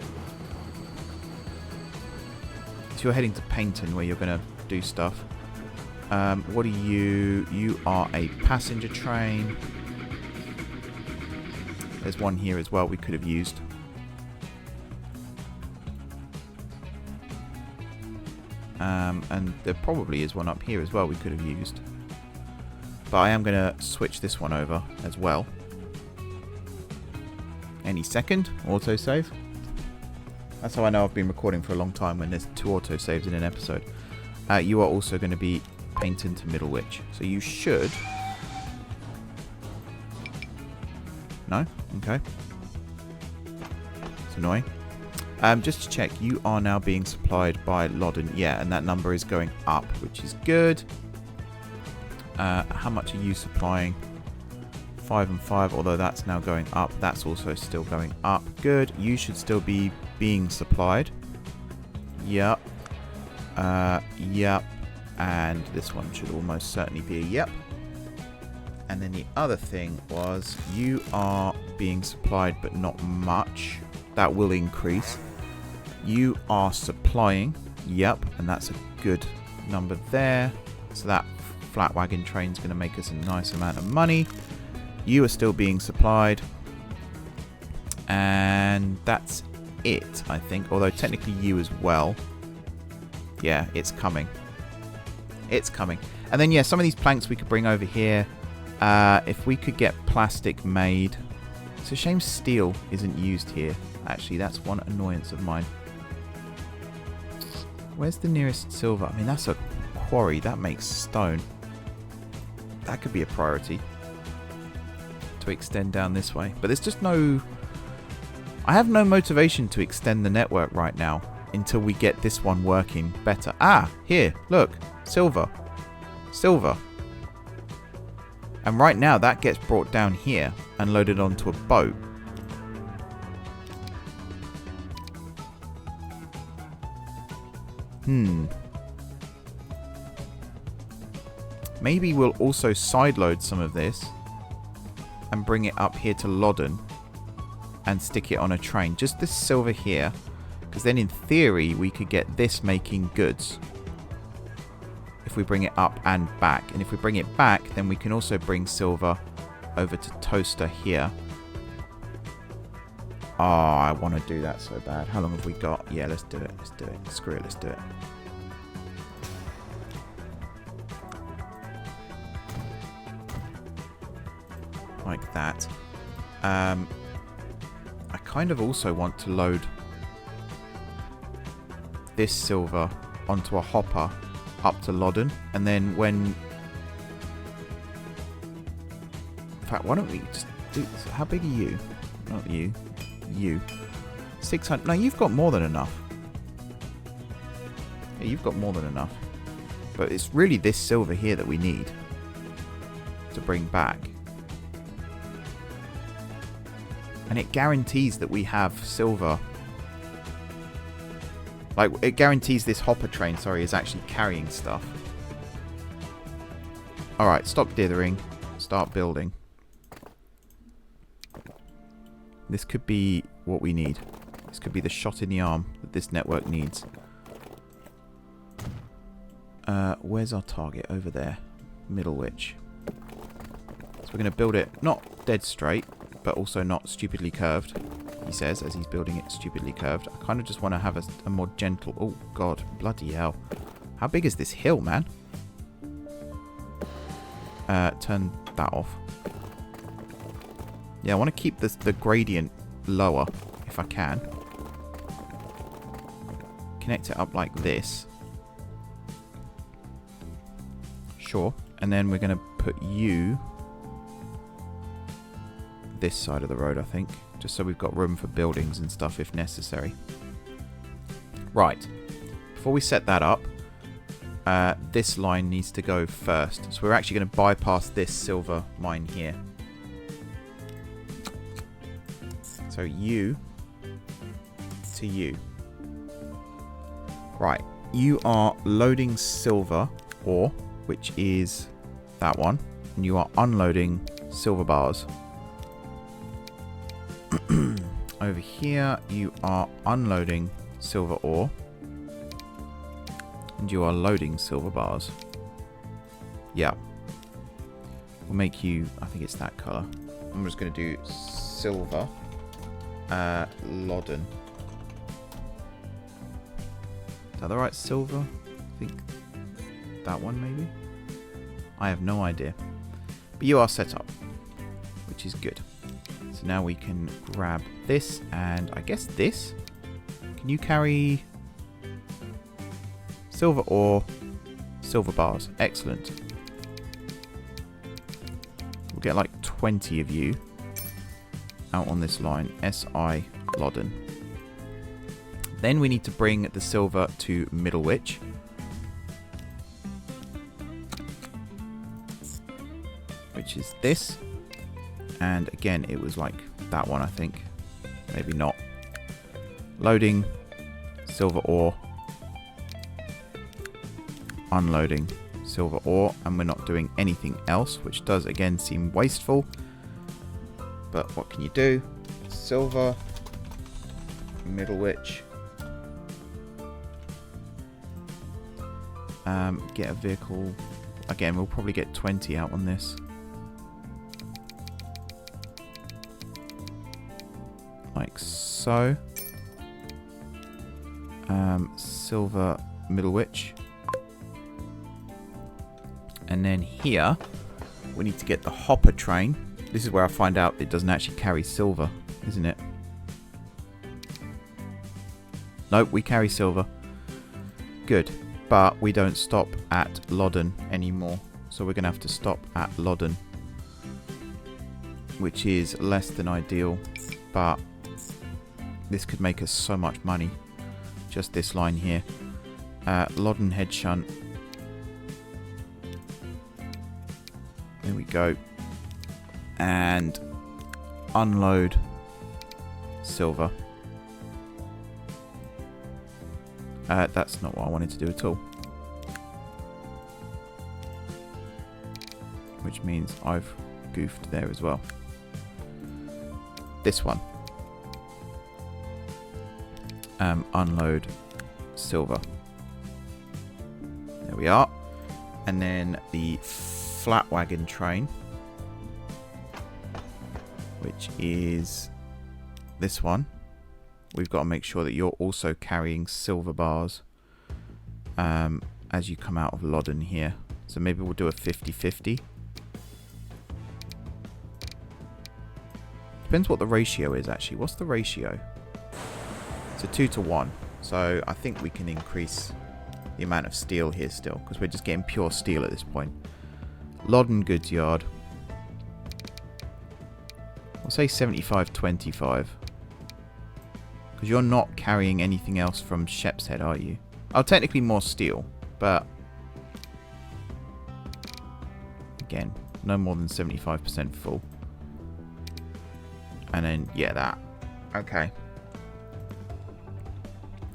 So you're heading to Paignton where you're going to do stuff. What are you? You are a passenger train. There's one here as well we could have used. And there probably is one up here as well we could have used. But I am going to switch this one over as well. Any second, autosave. That's how I know I've been recording for a long time, when there's 2 autosaves in an episode. You are also going to be Paignton to Middlewich. So you should... No? Okay. It's annoying. Just to check, you are now being supplied by Loddon. Yeah, and that number is going up, which is good. How much are you supplying? 5 and 5, although that's now going up. That's also still going up. Good. You should still be being supplied. Yep. Yep. And this one should almost certainly be a yep. And then the other thing was you are being supplied, but not much. That will increase. You are supplying. Yep. And that's a good number there. So that flat wagon train is going to make us a nice amount of money. You are still being supplied. And that's it, I think. Although technically you as well. Yeah, it's coming. It's coming. And then, yeah, some of these planks we could bring over here. If we could get plastic made. It's a shame steel isn't used here. Actually, that's one annoyance of mine. Where's the nearest silver? I mean, that's a quarry. That makes stone. That could be a priority. To extend down this way. But there's just no... I have no motivation to extend the network right now. Until we get this one working better. Ah, here. Look. Silver. Silver. And right now that gets brought down here and loaded onto a boat. Maybe we'll also sideload some of this and bring it up here to Loddon and stick it on a train. Just this silver here Because then in theory, we could get this making goods. If we bring it up and back. And if we bring it back, then we can also bring silver over to toaster here. Oh, I want to do that so bad. How long have we got? Yeah, let's do it. Let's do it. Screw it, let's do it. Like that. I kind of also want to load this silver onto a hopper up to Loddon, and then when... In fact, why don't we just do this? How big are you? Not you. You. 600... No, you've got more than enough. Yeah, you've got more than enough. But it's really this silver here that we need to bring back. And it guarantees that we have silver. Like, it guarantees this hopper train, sorry, is actually carrying stuff. Alright, stop dithering. Start building. This could be what we need. This could be the shot in the arm that this network needs. Where's our target? Over there. Middlewich. So we're going to build it not dead straight, but also not stupidly curved. He says, as he's building it stupidly curved. I kind of just want to have a more gentle... Oh, God. Bloody hell. How big is this hill, man? Turn that off. Yeah, I want to keep the gradient lower, if I can. Connect it up like this. Sure. And then we're going to put you... this side of the road, I think. Just so we've got room for buildings and stuff if necessary. Right. Before we set that up, this line needs to go first. So we're actually going to bypass this silver mine here. So you to you. Right. You are loading silver ore, which is that one. And you are unloading silver bars. Over here, you are unloading silver ore. And you are loading silver bars. Yeah. We'll make you, I think it's that colour. I'm just going to do silver. Loddon. Is that the right silver? I think that one maybe? I have no idea. But you are set up, which is good. So now we can grab this and I guess this. Can you carry silver ore, silver bars? Excellent. We'll get like 20 of you out on this line. SI Loddon. Then we need to bring the silver to Middlewich. Which is this. And again, it was like that one, I think. Maybe not. Loading silver ore. Unloading silver ore. And we're not doing anything else, which does again seem wasteful. But what can you do? Silver. Middlewich. Get a vehicle. Again, we'll probably get 20 out on this. Like so. Silver Middlewich. And then here, we need to get the hopper train. This is where I find out it doesn't actually carry silver, isn't it? Nope, we carry silver. Good. But we don't stop at Loddon anymore. So we're going to have to stop at Loddon. Which is less than ideal. But this could make us so much money. Just this line here. Loddon head shunt. There we go. And unload silver. That's not what I wanted to do at all. Which means I've goofed there as well. This one. unload silver. There we are. And then the flat wagon train, which is this one. We've got to make sure that you're also carrying silver bars as you come out of Loddon here. So maybe we'll do a 50-50. Depends what the ratio is, actually. What's the ratio? It's a 2-to-1. So I think we can increase the amount of steel here still, because we're just getting pure steel at this point. Loddon goods yard. I'll say 75-25. Because you're not carrying anything else from Shepshed, are you? Oh, technically more steel, but again, no more than 75% full. And then, yeah, that. Okay.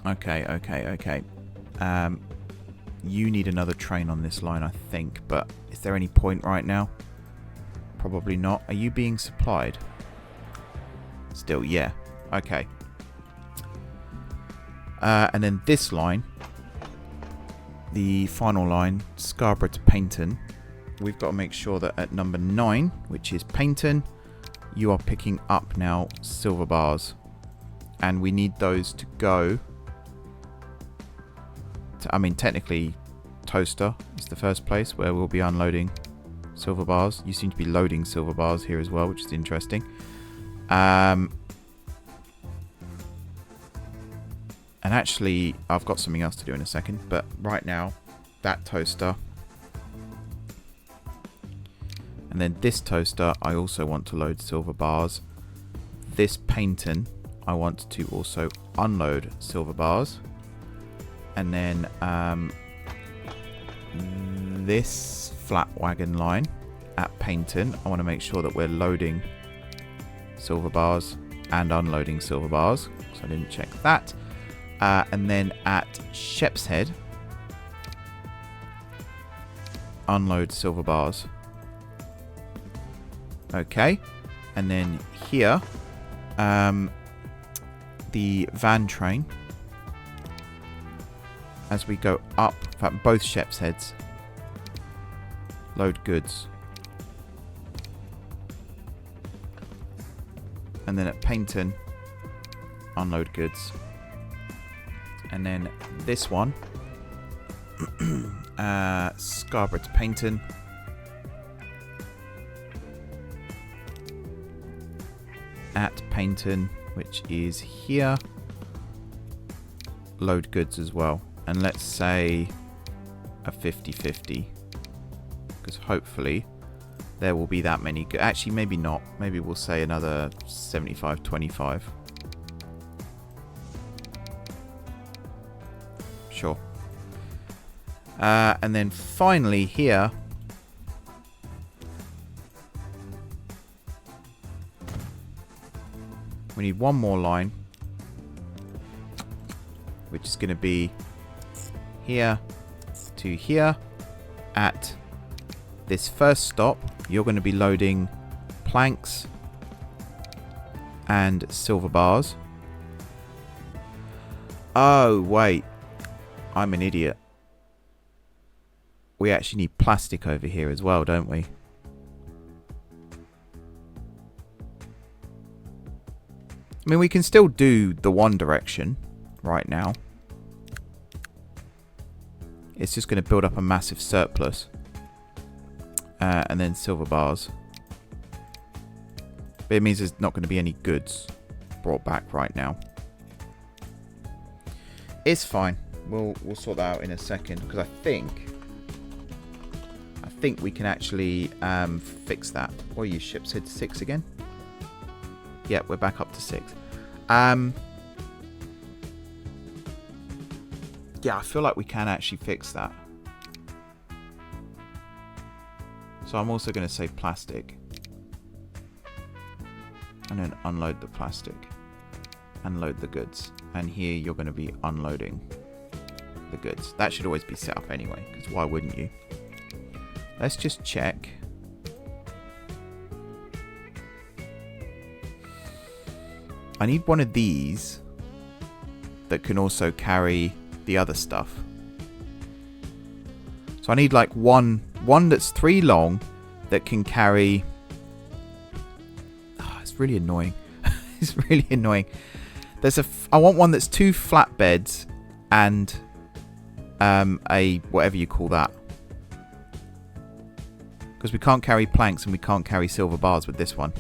Okay. You need another train on this line, I think, but is there any point right now? Probably not. Are you being supplied? Still, yeah. Okay. And then this line, the final line, Scarborough to Paignton, we've got to make sure that at number 9, which is Paignton, you are picking up now silver bars. And we need those to go to, I mean, technically, Toaster is the first place where we'll be unloading silver bars. You seem to be loading silver bars here as well, which is interesting. And actually, I've got something else to do in a second. But right now, that toaster. And then this toaster, I also want to load silver bars. This Paignton, I want to also unload silver bars. And then this flat wagon line at Paignton, I want to make sure that we're loading silver bars and unloading silver bars. So I didn't check that. And then at Shepshed, unload silver bars. Okay. And then here, the van train, as we go up, in fact, both Shepsheds, load goods. And then at Paignton, unload goods. And then this one, Scarborough to Paignton. At Paignton, which is here, load goods as well. And let's say a 50-50. Because hopefully there will be that many. Actually, maybe not. Maybe we'll say another 75-25. Sure. And then finally here, we need one more line, which is going to be here to here. At this first stop, you're going to be loading planks and silver bars. Oh, wait. I'm an idiot. We actually need plastic over here as well, don't we? I mean, we can still do the one direction right now. It's just going to build up a massive surplus. And then silver bars. But it means there's not going to be any goods brought back right now. It's fine. We'll sort that out in a second, because I think we can actually fix that. What are you, Shepshed 6 again? Yeah, we're back up to 6. Yeah, I feel like we can actually fix that. So I'm also going to say plastic. And then unload the plastic. And load the goods. And here you're going to be unloading the goods. That should always be set up anyway, because why wouldn't you? Let's just check. I need one of these that can also carry the other stuff. So I need like one that's 3 long that can carry... Oh, it's really annoying. It's really annoying. I want one that's 2 flatbeds and a whatever you call that. Because we can't carry planks and we can't carry silver bars with this one.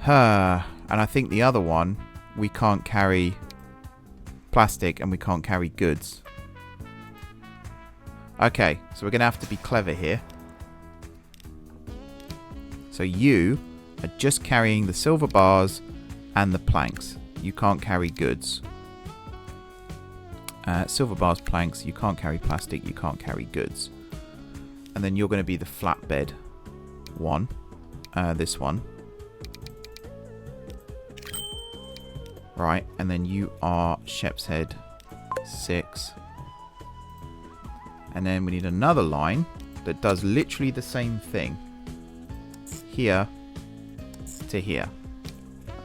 And I think the other one, we can't carry plastic and we can't carry goods. Okay, so we're going to have to be clever here. So you are just carrying the silver bars and the planks. You can't carry goods. Silver bars, planks, you can't carry plastic, you can't carry goods. And then you're going to be the flatbed one. This one. Right, and then you are Shepshed 6. And then we need another line that does literally the same thing. Here to here.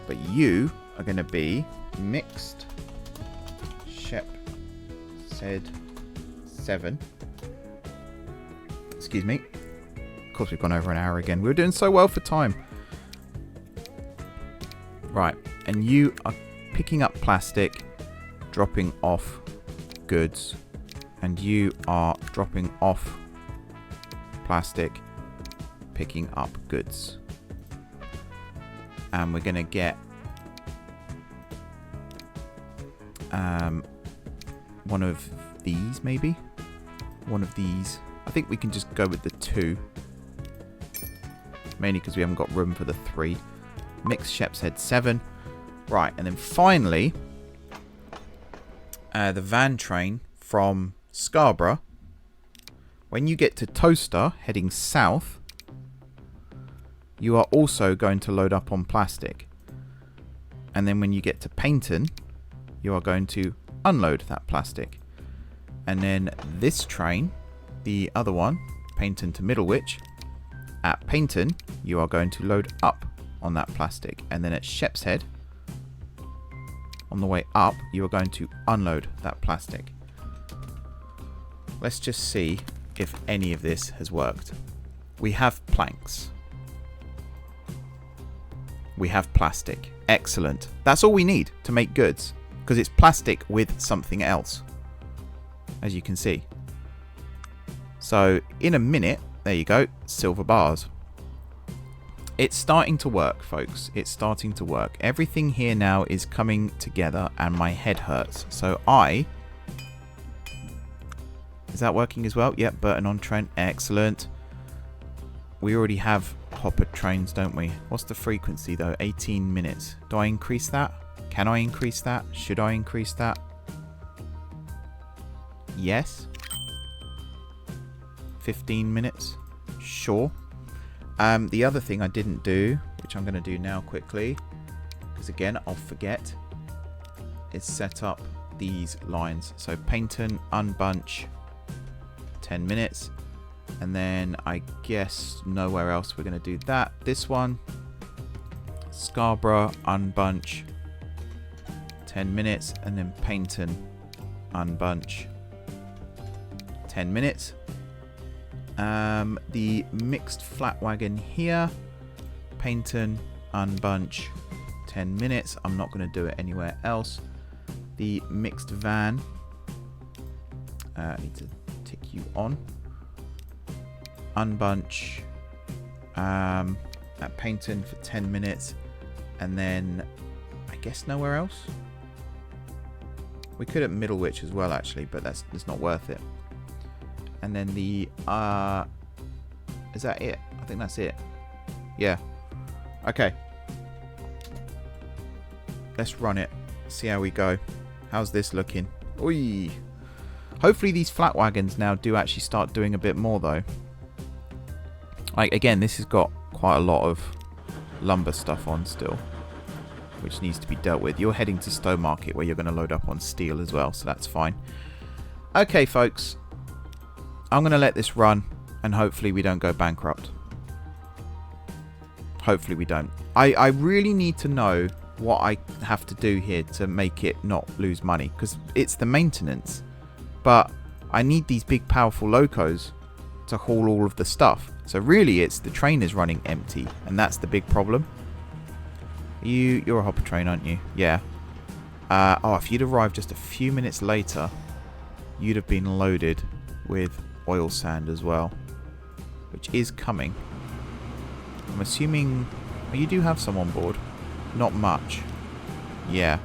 But you are going to be mixed Shepshed 7. Excuse me. Of course, we've gone over an hour again. We were doing so well for time. Right, and you are picking up plastic, dropping off goods, and you are dropping off plastic, picking up goods. And we're going to get one of these, maybe? One of these. I think we can just go with the 2. Mainly because we haven't got room for the 3. Mixed Shepshed 7. Right, and then finally, the van train from Scarborough. When you get to Toaster, heading south, you are also going to load up on plastic. And then when you get to Paignton, you are going to unload that plastic. And then this train, the other one, Paignton to Middlewich, at Paignton, you are going to load up on that plastic. And then at Shepshed, on the way up, you are going to unload that plastic. Let's just see if any of this has worked. We have planks. We have plastic. Excellent. That's all we need to make goods, because it's plastic with something else, as you can see. So in a minute, there you go, silver bars. It's starting to work, folks. It's starting to work. Everything here now is coming together and my head hurts. So is that working as well? Yep, Burton on Trent. Excellent. We already have hopper trains, don't we? What's the frequency though? 18 minutes. Do I increase that? Can I increase that? Should I increase that? Yes. 15 minutes. Sure. The other thing I didn't do, which I'm going to do now quickly, because again, I'll forget, is set up these lines. So Paignton, unbunch, 10 minutes. And then I guess nowhere else we're going to do that. This one, Scarborough, unbunch, 10 minutes. And then Paignton, unbunch, 10 minutes. The mixed flat wagon here, Paignton, unbunch, 10 minutes. I'm not going to do it anywhere else. The mixed van, I need to tick you on. Unbunch at Paignton for 10 minutes. And then I guess nowhere else. We could at Middlewich as well, actually, but that's not worth it. And then the is that it? I think that's it. Yeah. Okay. Let's run it. See how we go. How's this looking? Oi. Hopefully these flat wagons now do actually start doing a bit more though. Like again, this has got quite a lot of lumber stuff on still, which needs to be dealt with. You're heading to Stowmarket where you're going to load up on steel as well, so that's fine. Okay, folks. I'm going to let this run, and hopefully we don't go bankrupt. Hopefully we don't. I really need to know what I have to do here to make it not lose money, because it's the maintenance. But I need these big powerful locos to haul all of the stuff. So really it's the train is running empty, and that's the big problem. You're a hopper train, aren't you? Yeah. If you'd arrived just a few minutes later, you'd have been loaded with oil sand as well, which is coming. I'm assuming you do have some on board. Not much. Yeah,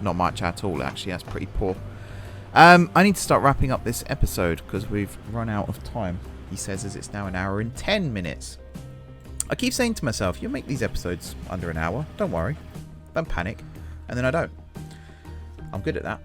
not much at all, actually. That's pretty poor. I need to start wrapping up this episode because we've run out of time. He says as it's now 1 hour and 10 minutes. I keep saying to myself, you'll make these episodes under an hour. Don't worry. Don't panic. And then I don't. I'm good at that.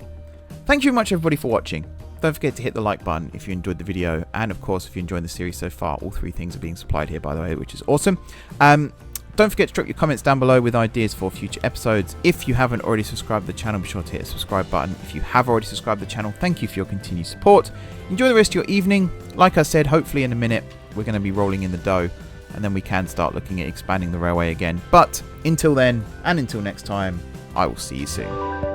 Thank you very much, everybody, for watching. Don't forget to hit the like button if you enjoyed the video. And, of course, if you're enjoying the series so far, all 3 things are being supplied here, by the way, which is awesome. Don't forget to drop your comments down below with ideas for future episodes. If you haven't already subscribed to the channel, be sure to hit the subscribe button. If you have already subscribed to the channel, thank you for your continued support. Enjoy the rest of your evening. Like I said, hopefully in a minute, we're going to be rolling in the dough, and then we can start looking at expanding the railway again. But until then, and until next time, I will see you soon.